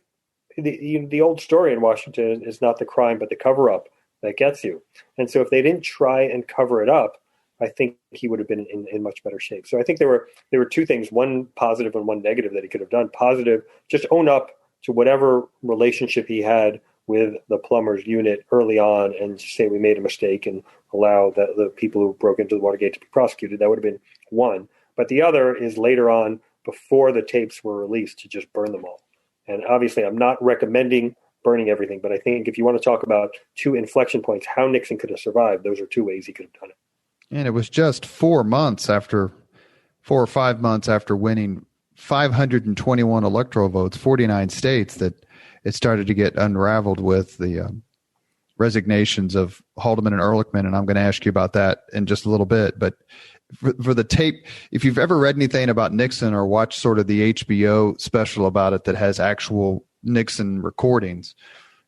the old story in Washington is not the crime but the cover-up, that gets you. And so if they didn't try and cover it up, I think he would have been in much better shape. So I think there were two things, one positive and one negative that he could have done. Positive, just own up to whatever relationship he had with the plumbers unit early on and say we made a mistake and allow the people who broke into the Watergate to be prosecuted. That would have been one. But the other is later on, before the tapes were released, to just burn them all. And obviously, I'm not recommending burning everything, but I think if you want to talk about two inflection points, how Nixon could have survived, those are two ways he could have done it. And it was just 4 or 5 months after winning 521 electoral votes, 49 states, that it started to get unraveled with the resignations of Haldeman and Ehrlichman. And I'm going to ask you about that in just a little bit. But for the tape, if you've ever read anything about Nixon or watched sort of the HBO special about it that has actual Nixon recordings,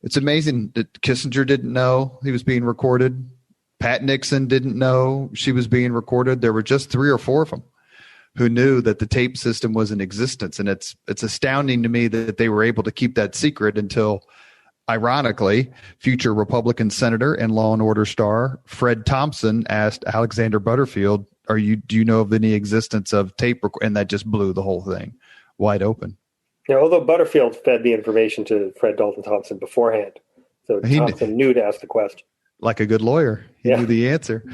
it's amazing that Kissinger didn't know he was being recorded. Pat Nixon didn't know she was being recorded. There were just 3 or 4 of them who knew that the tape system was in existence. And it's astounding to me that they were able to keep that secret until, ironically, future Republican senator and Law and Order star Fred Thompson asked Alexander Butterfield, do you know of any existence of tape and that just blew the whole thing wide open. Yeah, although Butterfield fed the information to Fred Dalton Thompson beforehand. So Thompson knew to ask the question. Like a good lawyer, he knew the answer.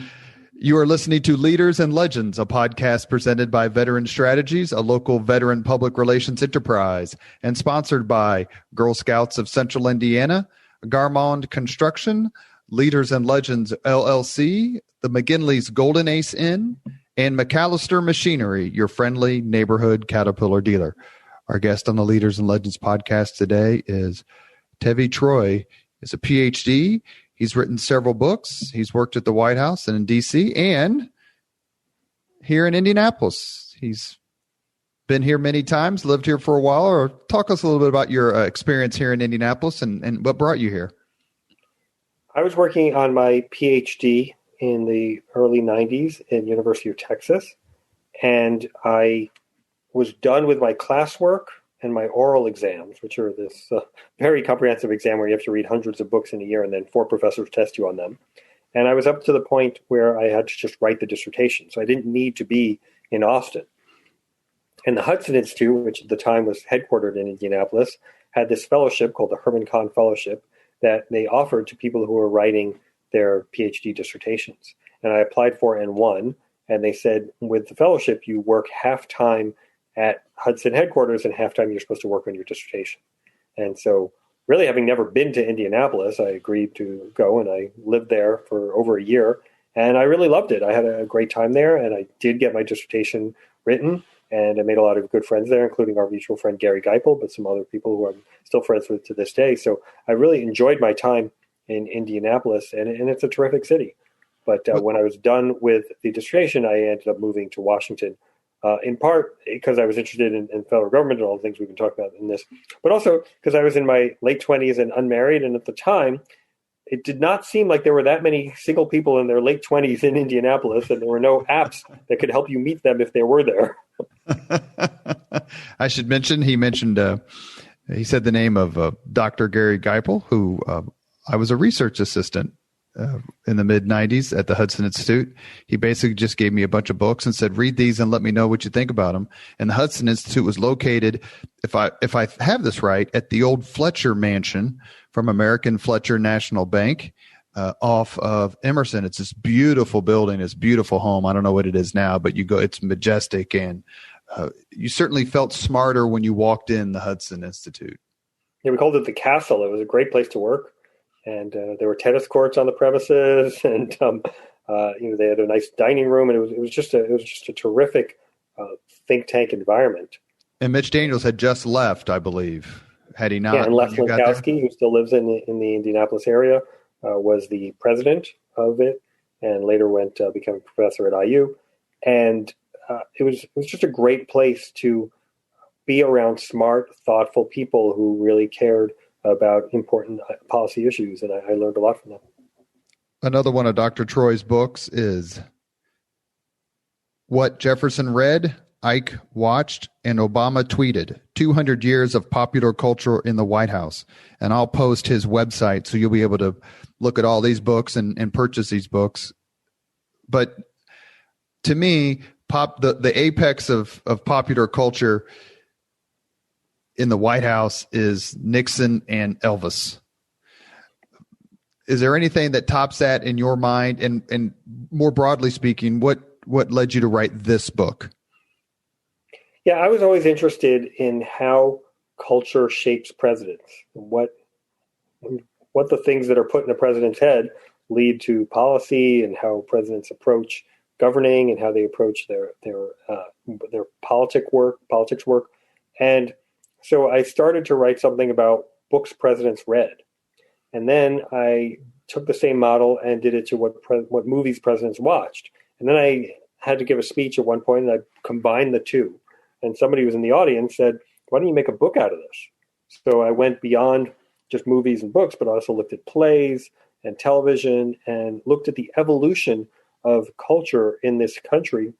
You are listening to Leaders and Legends, a podcast presented by Veteran Strategies, a local veteran public relations enterprise, and sponsored by Girl Scouts of Central Indiana, Garmong Construction, Leaders and Legends LLC, the McGinley's Golden Ace Inn, and McAllister Machinery, your friendly neighborhood Caterpillar dealer. Our guest on the Leaders and Legends podcast today is Tevi Troy. He's a PhD. He's written several books. He's worked at the White House and in D.C. and here in Indianapolis. He's been here many times, lived here for a while. Or talk us a little bit about your experience here in Indianapolis and what brought you here. I was working on my PhD in the early 90s at University of Texas, and I was done with my classwork and my oral exams, which are this very comprehensive exam where you have to read hundreds of books in a year and then 4 professors test you on them. And I was up to the point where I had to just write the dissertation. So I didn't need to be in Austin. And the Hudson Institute, which at the time was headquartered in Indianapolis, had this fellowship called the Herman Kahn Fellowship that they offered to people who were writing their PhD dissertations. And I applied for and won. And they said, with the fellowship, you work half-time at Hudson headquarters and half-time you're supposed to work on your dissertation. And so really, having never been to Indianapolis, I agreed to go, and I lived there for over a year, and I really loved it. I had a great time there, and I did get my dissertation written, and I made a lot of good friends there, including our mutual friend Gary Geipel, but some other people who I'm still friends with to this day. So I really enjoyed my time in Indianapolis, and it's a terrific city. But when I was done with the dissertation, I ended up moving to Washington, in part because I was interested in federal government and all the things we've been talking about in this, but also because I was in my late 20s and unmarried. And at the time, it did not seem like there were that many single people in their late 20s in Indianapolis, and there were no apps that could help you meet them if they were there. I should mention, he said the name of Dr. Gary Geipel, who I was a research assistant in the mid-90s at the Hudson Institute. He basically just gave me a bunch of books and said, read these and let me know what you think about them. And the Hudson Institute was located, if I have this right, at the old Fletcher Mansion from American Fletcher National Bank off of Emerson. It's this beautiful building, this beautiful home. I don't know what it is now, but you go, it's majestic. And you certainly felt smarter when you walked in the Hudson Institute. Yeah, we called it the Castle. It was a great place to work. And there were tennis courts on the premises, and they had a nice dining room, and it was just a terrific think tank environment. And Mitch Daniels had just left, I believe, had he not? Yeah, and Les Lankowski, who still lives in the Indianapolis area, was the president of it, and later became a professor at IU. And it was just a great place to be around smart, thoughtful people who really cared about important policy issues, and I learned a lot from them. Another one of Dr. Troy's books is What Jefferson Read, Ike watched and Obama tweeted 200 years of popular culture in the White House. And I'll post his website so you'll be able to look at all these books and purchase these books. But to me, the apex of popular culture in the White House is Nixon and Elvis. Is there anything that tops that in your mind? And more broadly speaking, what led you to write this book? Yeah, I was always interested in how culture shapes presidents, what the things that are put in a president's head lead to policy, and how presidents approach governing, and how they approach their politics work. And so I started to write something about books presidents read, and then I took the same model and did it to what movies presidents watched. And then I had to give a speech at one point, and I combined the two. And somebody who was in the audience said, "Why don't you make a book out of this?" So I went beyond just movies and books, but also looked at plays and television, and looked at the evolution of culture in this country,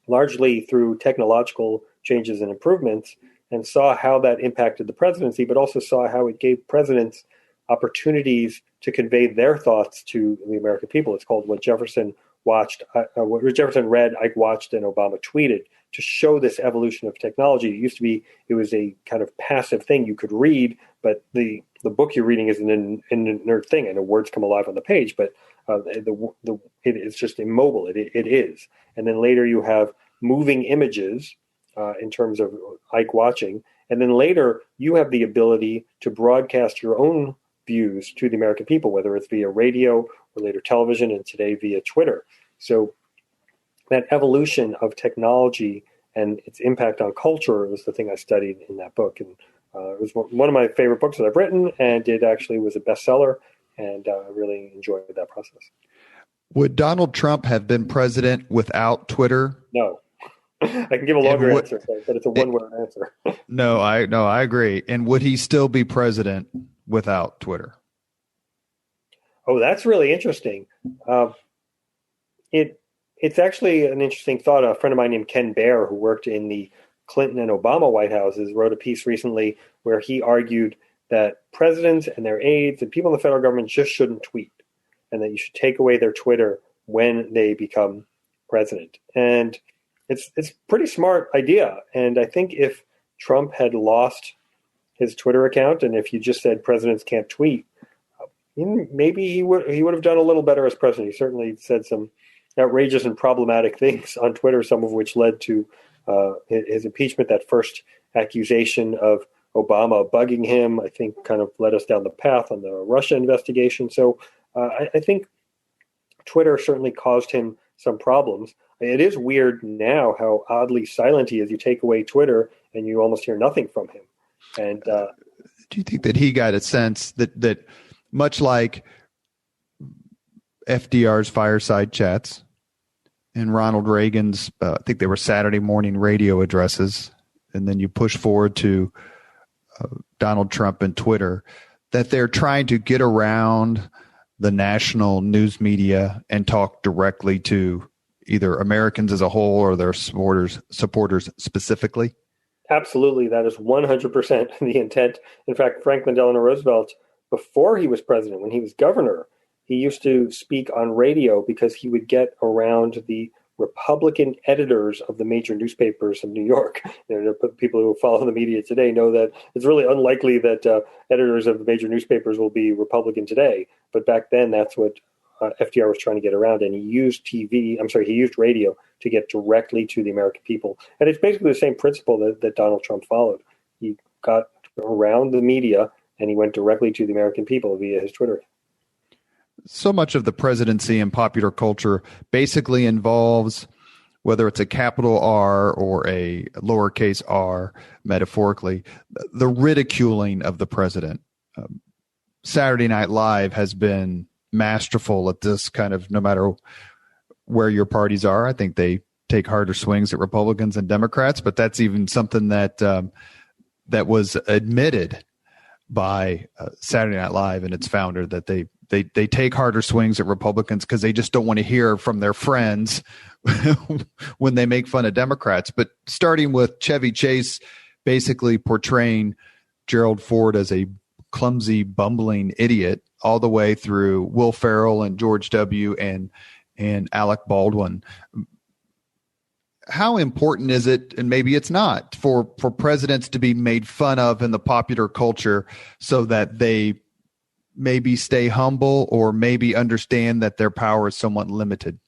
largely through technological changes and improvements, and saw how that impacted the presidency, but also saw how it gave presidents opportunities to convey their thoughts to the American people. It's called What Jefferson read, Ike watched, and Obama tweeted, to show this evolution of technology. It was a kind of passive thing you could read, but the book you're reading is an inert thing, and the words come alive on the page, but it's just immobile. It is. And then later you have moving images in terms of Ike watching. And then later you have the ability to broadcast your own views to the American people, whether it's via radio or later television, and today via Twitter. So that evolution of technology and its impact on culture was the thing I studied in that book. And it was one of my favorite books that I've written, and it actually was a bestseller, and I really enjoyed that process. Would Donald Trump have been president without Twitter? No. I can give a longer answer, but it's a one-word answer. No, I agree. And would he still be president without Twitter? Oh, that's really interesting. It's actually an interesting thought. A friend of mine named Ken Baer, who worked in the Clinton and Obama White Houses, wrote a piece recently where he argued that presidents and their aides and people in the federal government just shouldn't tweet, and that you should take away their Twitter when they become president. And it's a pretty smart idea. And I think if Trump had lost his Twitter account, and if you just said presidents can't tweet, maybe he would have done a little better as president. He certainly said some outrageous and problematic things on Twitter, some of which led to his impeachment. That first accusation of Obama bugging him, I think, kind of led us down the path on the Russia investigation. So I think Twitter certainly caused him some problems. It is weird now how oddly silent he is. You take away Twitter and you almost hear nothing from him. And do you think that he got a sense that much like FDR's fireside chats and Ronald Reagan's, I think they were Saturday morning radio addresses, and then you push forward to Donald Trump and Twitter, that they're trying to get around the national news media and talk directly to either Americans as a whole or their supporters specifically? Absolutely. That is 100% the intent. In fact, Franklin Delano Roosevelt, before he was president, when he was governor, he used to speak on radio because he would get around the Republican editors of the major newspapers in New York. People who follow the media today know that it's really unlikely that editors of the major newspapers will be Republican today. But back then, that's what FDR was trying to get around, and he used radio to get directly to the American people. And it's basically the same principle that Donald Trump followed. He got around the media, and he went directly to the American people via his Twitter. So much of the presidency and popular culture basically involves, whether it's a capital R or a lowercase r, metaphorically, the ridiculing of the president. Saturday Night Live has been masterful at this kind of, no matter where your parties are. I think they take harder swings at Republicans and Democrats, but that's even something that that was admitted by Saturday Night Live and its founder, that they take harder swings at Republicans because they just don't want to hear from their friends when they make fun of Democrats. But starting with Chevy Chase basically portraying Gerald Ford as a clumsy, bumbling idiot, all the way through Will Ferrell and George W. and Alec Baldwin. How important is it, and maybe it's not, for presidents to be made fun of in the popular culture so that they maybe stay humble or maybe understand that their power is somewhat limited?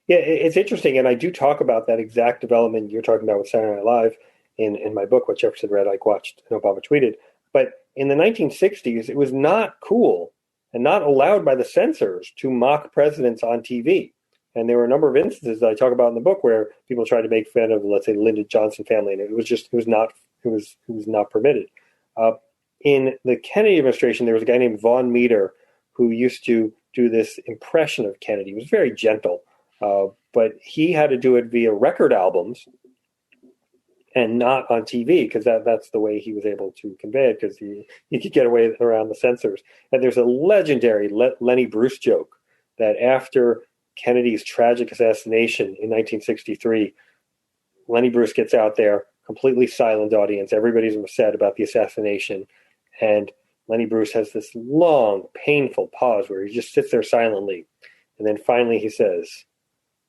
Yeah, it's interesting, and I do talk about that exact development you're talking about with Saturday Night Live in my book, What Jefferson Read, Ike Watched, and Obama Tweeted. But in the 1960s, it was not cool and not allowed by the censors to mock presidents on TV. And there were a number of instances that I talk about in the book where people tried to make fun of, let's say, the Lyndon Johnson family, and it was not permitted. In the Kennedy administration, there was a guy named Vaughn Meader who used to do this impression of Kennedy. He was very gentle, but he had to do it via record albums and not on TV, because that's the way he was able to convey it, because he could get away around the censors. And there's a legendary Lenny Bruce joke that after Kennedy's tragic assassination in 1963, Lenny Bruce gets out there, completely silent audience. Everybody's upset about the assassination. And Lenny Bruce has this long, painful pause where he just sits there silently. And then finally he says,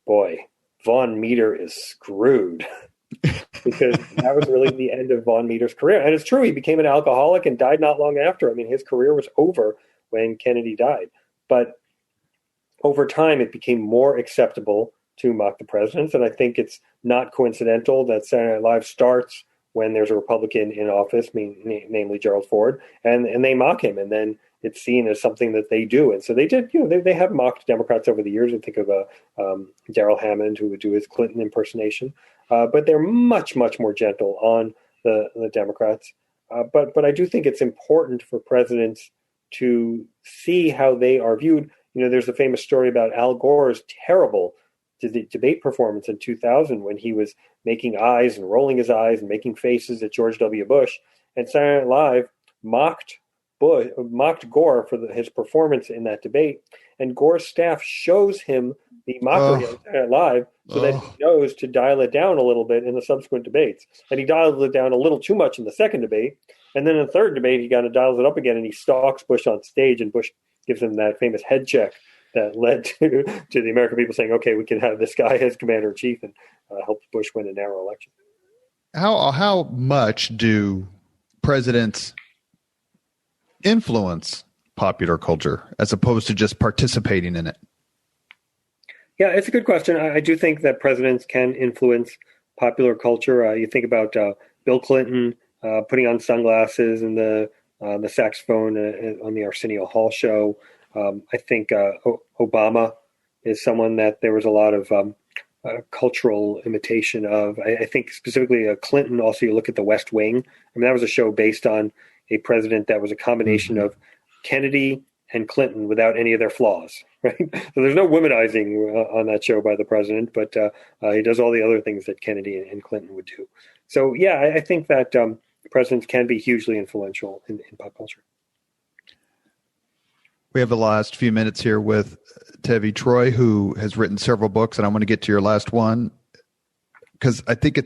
"Boy, Vaughn Meader is screwed." Because that was really the end of Vaughn Meader's career. And it's true, he became an alcoholic and died not long after. I mean, his career was over when Kennedy died. But over time, it became more acceptable to mock the presidents. And I think it's not coincidental that Saturday Night Live starts when there's a Republican in office, namely Gerald Ford, and they mock him. And then it's seen as something that they do. And so they did, they have mocked Democrats over the years. I think of Darrell Hammond, who would do his Clinton impersonation. But they're much, much more gentle on the Democrats. But I do think it's important for presidents to see how they are viewed. There's a famous story about Al Gore's terrible debate performance in 2000 when he was making eyes and rolling his eyes and making faces at George W. Bush. And Saturday Night Live mocked Gore for his performance in that debate. And Gore's staff shows him the mockery on Saturday Night Live so that he knows to dial it down a little bit in the subsequent debates. And he dials it down a little too much in the second debate. And then in the third debate, he kind of dials it up again and he stalks Bush on stage, and Bush gives him that famous head check that led to the American people saying, okay, we can have this guy as commander-in-chief, and helped Bush win a narrow election. How much do presidents influence popular culture as opposed to just participating in it? Yeah, it's a good question. I do think that presidents can influence popular culture. You think about Bill Clinton putting on sunglasses and the saxophone on the Arsenio Hall show. I think Obama is someone that there was a lot of cultural imitation of. I think specifically Clinton, also you look at the West Wing. I mean, that was a show based on a president that was a combination of Kennedy and Clinton without any of their flaws, right? So there's no womanizing on that show by the president, but he does all the other things that Kennedy and Clinton would do. So, yeah, I think that presidents can be hugely influential in pop culture. We have the last few minutes here with Tevi Troy, who has written several books, and I want to get to your last one because I think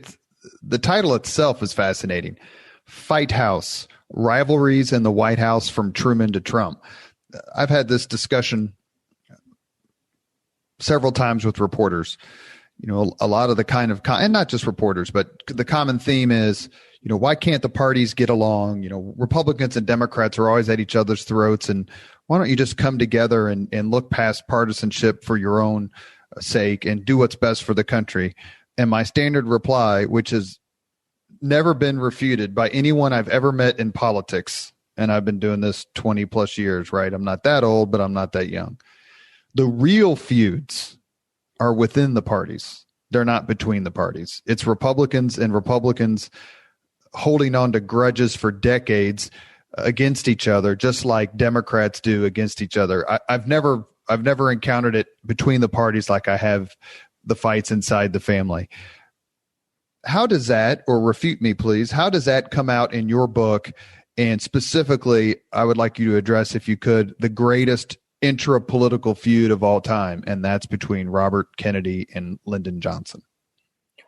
the title itself is fascinating. Fight House: Rivalries in the White House from Truman to Trump. I've had this discussion several times with reporters. A lot of the kind of, and not just reporters, but the common theme is, why can't the parties get along? Republicans and Democrats are always at each other's throats, and why don't you just come together and look past partisanship for your own sake and do what's best for the country? And my standard reply, which has never been refuted by anyone I've ever met in politics, and I've been doing this 20 plus years, right? I'm not that old, but I'm not that young. The real feuds are within the parties. They're not between the parties. It's Republicans and Republicans holding on to grudges for decades against each other, just like Democrats do against each other. I've never encountered it between the parties like I have the fights inside the family. How does that, or refute me, please, how does that come out in your book? And specifically, I would like you to address, if you could, the greatest intra-political feud of all time, and that's between Robert Kennedy and Lyndon Johnson.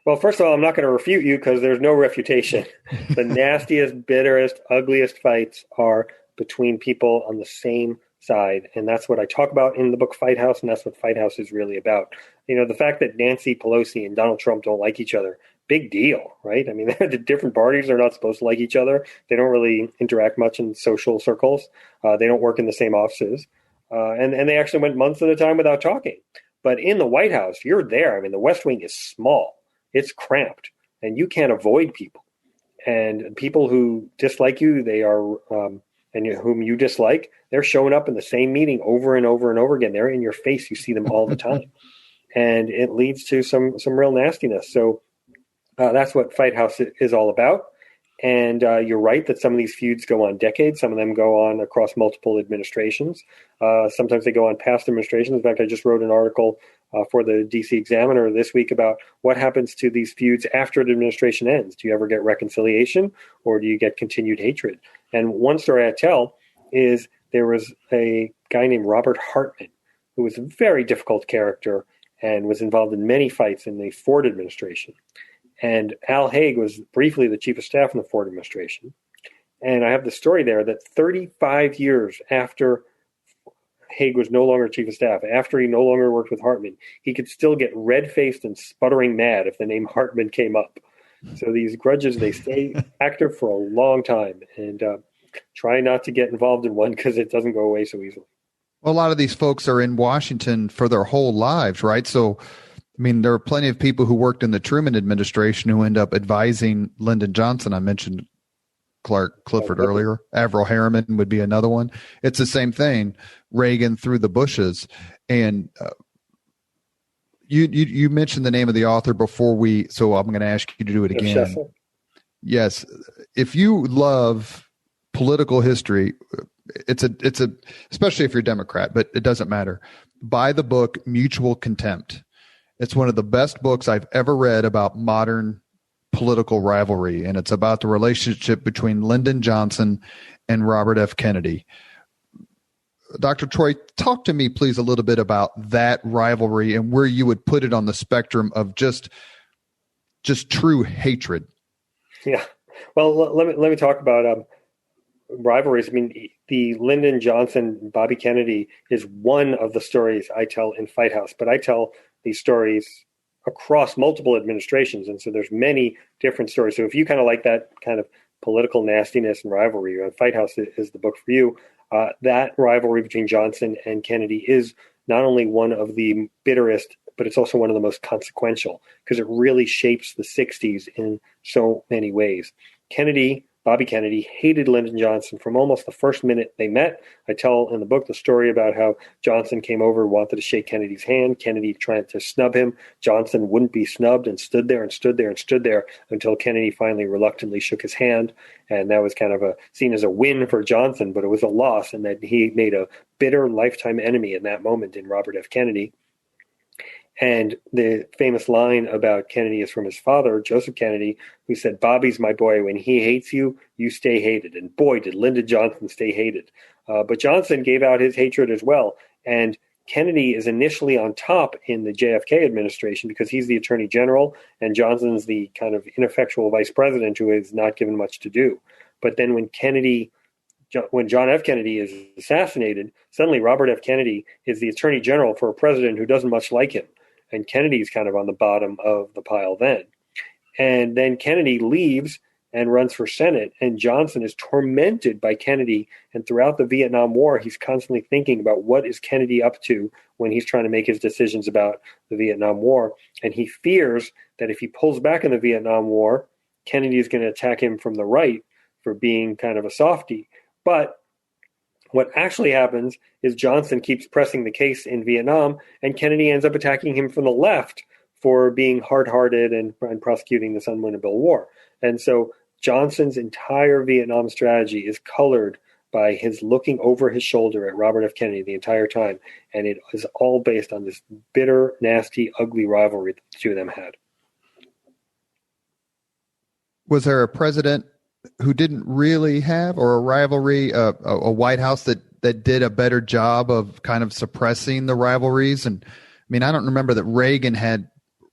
Well, first of all, I'm not going to refute you because there's no refutation. The nastiest, bitterest, ugliest fights are between people on the same side. And that's what I talk about in the book Fight House, and that's what Fight House is really about. The fact that Nancy Pelosi and Donald Trump don't like each other, big deal, right? I mean, the different parties are not supposed to like each other. They don't really interact much in social circles. They don't work in the same offices. And they actually went months at a time without talking. But in the White House, you're there. I mean, the West Wing is small. It's cramped, and you can't avoid people. And people who dislike you, they are, and whom you dislike, they're showing up in the same meeting over and over and over again. They're in your face. You see them all the time. And it leads to some real nastiness. So that's what Fight House is all about. And you're right that some of these feuds go on decades. Some of them go on across multiple administrations. Sometimes they go on past administrations. In fact, I just wrote an article for the DC Examiner this week about what happens to these feuds after an administration ends. Do you ever get reconciliation, or do you get continued hatred? And one story I tell is there was a guy named Robert Hartman, who was a very difficult character and was involved in many fights in the Ford administration. And Al Haig was briefly the chief of staff in the Ford administration. And I have the story there that 35 years after Haig was no longer chief of staff, after he no longer worked with Hartman, he could still get red-faced and sputtering mad if the name Hartman came up. So these grudges, they stay active for a long time. And try not to get involved in one because it doesn't go away so easily. Well, a lot of these folks are in Washington for their whole lives, right? So I mean, there are plenty of people who worked in the Truman administration who end up advising Lyndon Johnson. I mentioned Clark Clifford earlier. Averell Harriman would be another one. It's the same thing. Reagan through the Bushes. And you mentioned the name of the author before so I'm going to ask you to do it again. Yes. If you love political history, it's a especially if you're a Democrat, but it doesn't matter. Buy the book Mutual Contempt. It's one of the best books I've ever read about modern political rivalry, and it's about the relationship between Lyndon Johnson and Robert F. Kennedy. Dr. Troy, talk to me, please, a little bit about that rivalry and where you would put it on the spectrum of just true hatred. Yeah. Well, let me talk about rivalries. I mean, the Lyndon Johnson, Bobby Kennedy is one of the stories I tell in Fight House, but I tell these stories across multiple administrations. And so there's many different stories. So if you kind of like that kind of political nastiness and rivalry, Fight House is the book for you. That rivalry between Johnson and Kennedy is not only one of the bitterest, but it's also one of the most consequential because it really shapes the 60s in so many ways. Bobby Kennedy hated Lyndon Johnson from almost the first minute they met. I tell in the book the story about how Johnson came over, wanted to shake Kennedy's hand. Kennedy tried to snub him. Johnson wouldn't be snubbed and stood there until Kennedy finally reluctantly shook his hand. And that was kind of seen as a win for Johnson, but it was a loss, and that he made a bitter lifetime enemy in that moment in Robert F. Kennedy. And the famous line about Kennedy is from his father, Joseph Kennedy, who said, "Bobby's my boy. When he hates you, you stay hated." And boy, did Lyndon Johnson stay hated. But Johnson gave out his hatred as well. And Kennedy is initially on top in the JFK administration because he's the attorney general and Johnson's the kind of ineffectual vice president who is not given much to do. But then when John F. Kennedy is assassinated, suddenly Robert F. Kennedy is the attorney general for a president who doesn't much like him. And Kennedy's kind of on the bottom of the pile then. And then Kennedy leaves and runs for Senate, and Johnson is tormented by Kennedy. And throughout the Vietnam War, he's constantly thinking about what is Kennedy up to when he's trying to make his decisions about the Vietnam War. And he fears that if he pulls back in the Vietnam War, Kennedy is going to attack him from the right for being kind of a softie. But what actually happens is Johnson keeps pressing the case in Vietnam, and Kennedy ends up attacking him from the left for being hard-hearted and prosecuting this unwinnable war. And so Johnson's entire Vietnam strategy is colored by his looking over his shoulder at Robert F. Kennedy the entire time, and it is all based on this bitter, nasty, ugly rivalry that the two of them had. Was there a president who didn't really have, or a rivalry, a White House that did a better job of kind of suppressing the rivalries? And I mean, I don't remember that Reagan had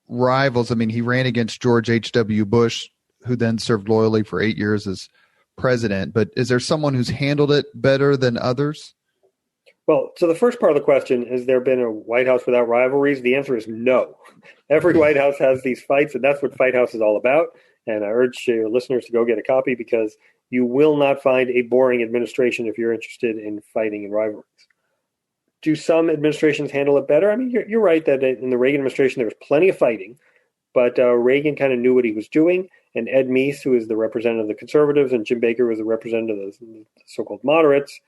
rivals. I mean, he ran against George H.W. Bush, who then served loyally for 8 years as president. But is there someone who's handled it better than others? Well, so the first part of the question, has there been a White House without rivalries? The answer is no. Every White House has these fights, and that's what Fight House is all about. And I urge your listeners to go get a copy, because you will not find a boring administration if you're interested in fighting and rivalries. Do some administrations handle it better? I mean, you're right that in the Reagan administration, there was plenty of fighting, but Reagan kind of knew what he was doing. And Ed Meese, who is the representative of the conservatives, and Jim Baker was the representative of the so-called moderates,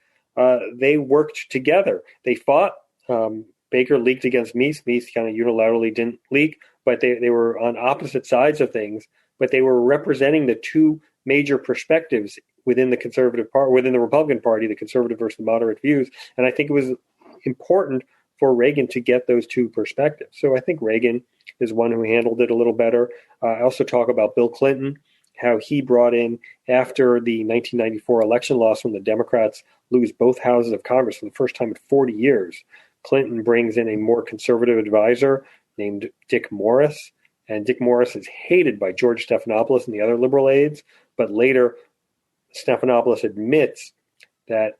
they worked together. They fought. Baker leaked against Meese. Meese kind of unilaterally didn't leak, but they were on opposite sides of things. But they were representing the two major perspectives within the conservative part, within the Republican Party, the conservative versus the moderate views. And I think it was important for Reagan to get those two perspectives. So I think Reagan is one who handled it a little better. I also talk about Bill Clinton, how he brought in, after the 1994 election loss when the Democrats lose both houses of Congress for the first time in 40 years, Clinton brings in a more conservative advisor named Dick Morris. And Dick Morris is hated by George Stephanopoulos and the other liberal aides. But later, Stephanopoulos admits that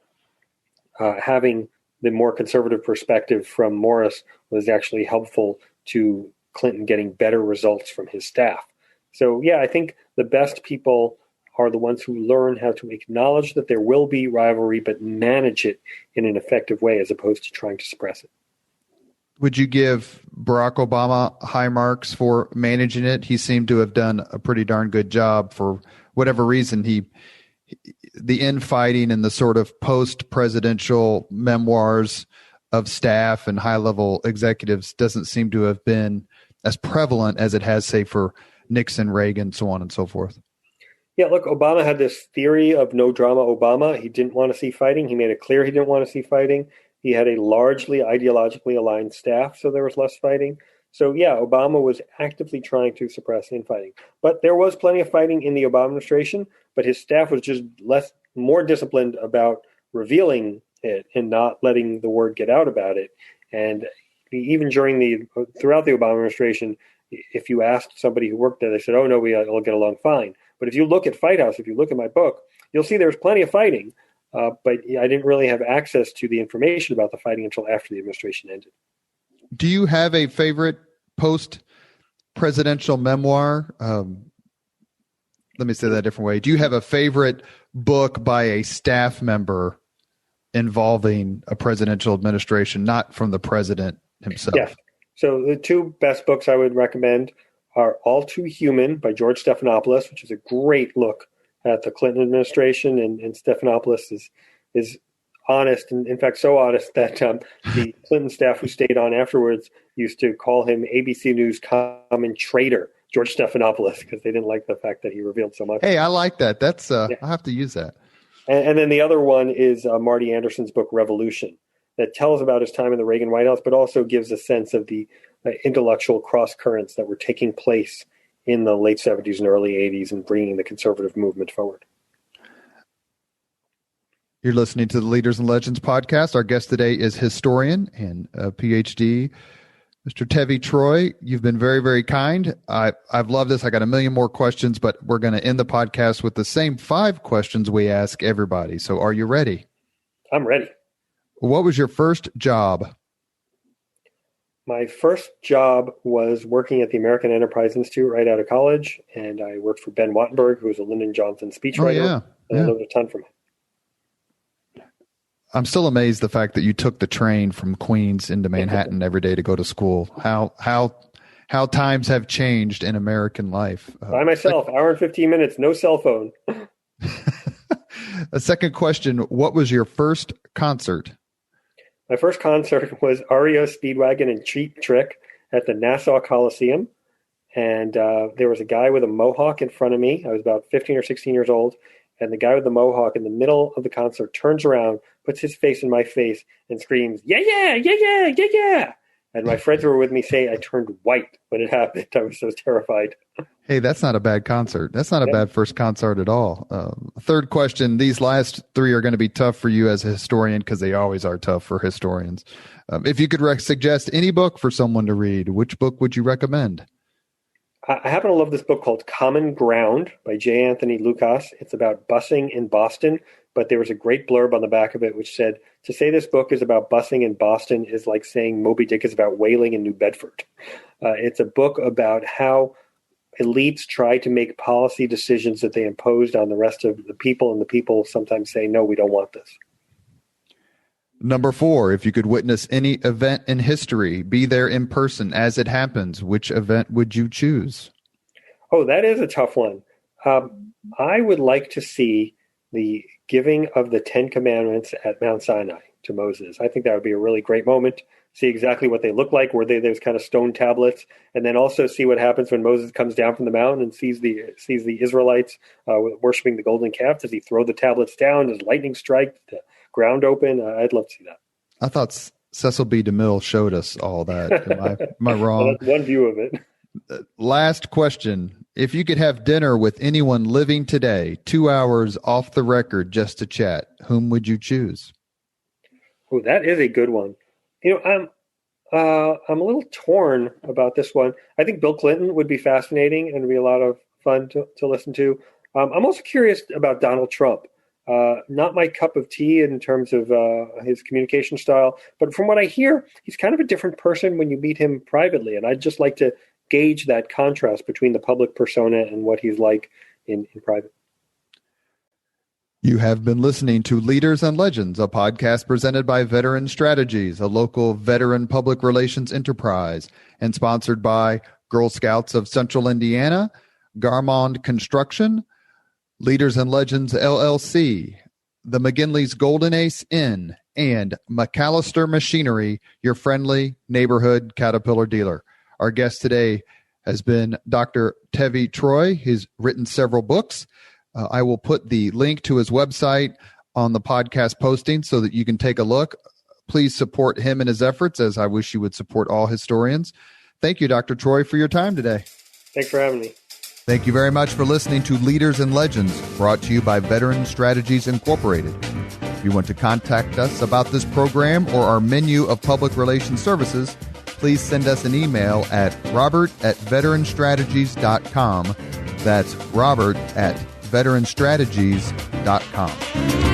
having the more conservative perspective from Morris was actually helpful to Clinton getting better results from his staff. So, yeah, I think the best people are the ones who learn how to acknowledge that there will be rivalry, but manage it in an effective way as opposed to trying to suppress it. Would you give Barack Obama high marks for managing it? He seemed to have done a pretty darn good job. For whatever reason, the infighting and the sort of post-presidential memoirs of staff and high-level executives doesn't seem to have been as prevalent as it has, say, for Nixon, Reagan, so on and so forth. Yeah, look, Obama had this theory of no drama Obama. He didn't want to see fighting. He made it clear he didn't want to see fighting. He had a largely ideologically aligned staff, so there was less fighting. So, yeah, Obama was actively trying to suppress infighting. But there was plenty of fighting in the Obama administration, but his staff was just more disciplined about revealing it and not letting the word get out about it. And even throughout the Obama administration, if you asked somebody who worked there, they said, oh, no, we'll get along fine. But if you look at Fight House, if you look at my book, you'll see there's plenty of fighting. But I didn't really have access to the information about the fighting until after the administration ended. Do you have a favorite post-presidential memoir? Let me say that a different way. Do you have a favorite book by a staff member involving a presidential administration, not from the president himself? Yes. So the two best books I would recommend are All Too Human by George Stephanopoulos, which is a great look at the Clinton administration, and Stephanopoulos is honest, and in fact so honest that the Clinton staff who stayed on afterwards used to call him ABC News common traitor, George Stephanopoulos, because they didn't like the fact that he revealed so much. Hey, I like that. That's I'll have to use that. And then the other one is Marty Anderson's book Revolution, that tells about his time in the Reagan White House, but also gives a sense of the intellectual cross currents that were taking place in the late 70s and early 80s and bringing the conservative movement forward. You're listening to the Leaders and Legends podcast. Our guest today is historian and a PhD, Mr. Tevi Troy. You've been very, very kind. I've loved this. I got a million more questions, but we're going to end the podcast with the same 5 questions we ask everybody. So are you ready? I'm ready. What was your first job? My first job was working at the American Enterprise Institute right out of college, and I worked for Ben Wattenberg, who was a Lyndon Johnson speechwriter. Oh, yeah. I learned a ton from him. I'm still amazed the fact that you took the train from Queens into Manhattan every day to go to school. How times have changed in American life. By myself, hour and 15 minutes, no cell phone. A second question, what was your first concert? My first concert was REO Speedwagon and Cheap Trick at the Nassau Coliseum. And there was a guy with a mohawk in front of me. I was about 15 or 16 years old. And the guy with the mohawk in the middle of the concert turns around, puts his face in my face, and screams, yeah, yeah, yeah, yeah, yeah, yeah. And my friends who were with me say I turned white when it happened. I was so terrified. Hey, that's not a bad concert. That's not a bad first concert at all. Third question. These last three are going to be tough for you as a historian because they always are tough for historians. If you could suggest any book for someone to read, which book would you recommend? I happen to love this book called Common Ground by J. Anthony Lukas. It's about busing in Boston, but there was a great blurb on the back of it which said, to say this book is about busing in Boston is like saying Moby Dick is about whaling in New Bedford. It's a book about how elites try to make policy decisions that they imposed on the rest of the people, and the people sometimes say, no, we don't want this. Number 4, if you could witness any event in history, be there in person as it happens, which event would you choose? Oh, that is a tough one. I would like to see the giving of the 10 Commandments at Mount Sinai to Moses. I think that would be a really great moment. See exactly what they look like, where there's kind of stone tablets, and then also see what happens when Moses comes down from the mountain and sees the Israelites worshiping the golden calf. Does he throw the tablets down? Does lightning strike the ground open? I'd love to see that. I thought Cecil B. DeMille showed us all that. Am I wrong? Well, that's one view of it. Last question. If you could have dinner with anyone living today, 2 hours off the record just to chat, whom would you choose? Oh, that is a good one. You know, I'm a little torn about this one. I think Bill Clinton would be fascinating and be a lot of fun to listen to. I'm also curious about Donald Trump. Not my cup of tea in terms of his communication style, but from what I hear, he's kind of a different person when you meet him privately. And I'd just like to gauge that contrast between the public persona and what he's like in private. You have been listening to Leaders and Legends, a podcast presented by Veteran Strategies, a local veteran public relations enterprise, and sponsored by Girl Scouts of Central Indiana, Garmong Construction, Leaders and Legends LLC, the McGinley's Golden Ace Inn, and McAllister Machinery, your friendly neighborhood Caterpillar dealer. Our guest today has been Dr. Tevi Troy. He's written several books. I will put the link to his website on the podcast posting so that you can take a look. Please support him in his efforts, as I wish you would support all historians. Thank you, Dr. Troy, for your time today. Thanks for having me. Thank you very much for listening to Leaders and Legends, brought to you by Veteran Strategies Incorporated. If you want to contact us about this program or our menu of public relations services, please send us an email at robert@veteranstrategies.com. That's robert@veteranstrategies.com.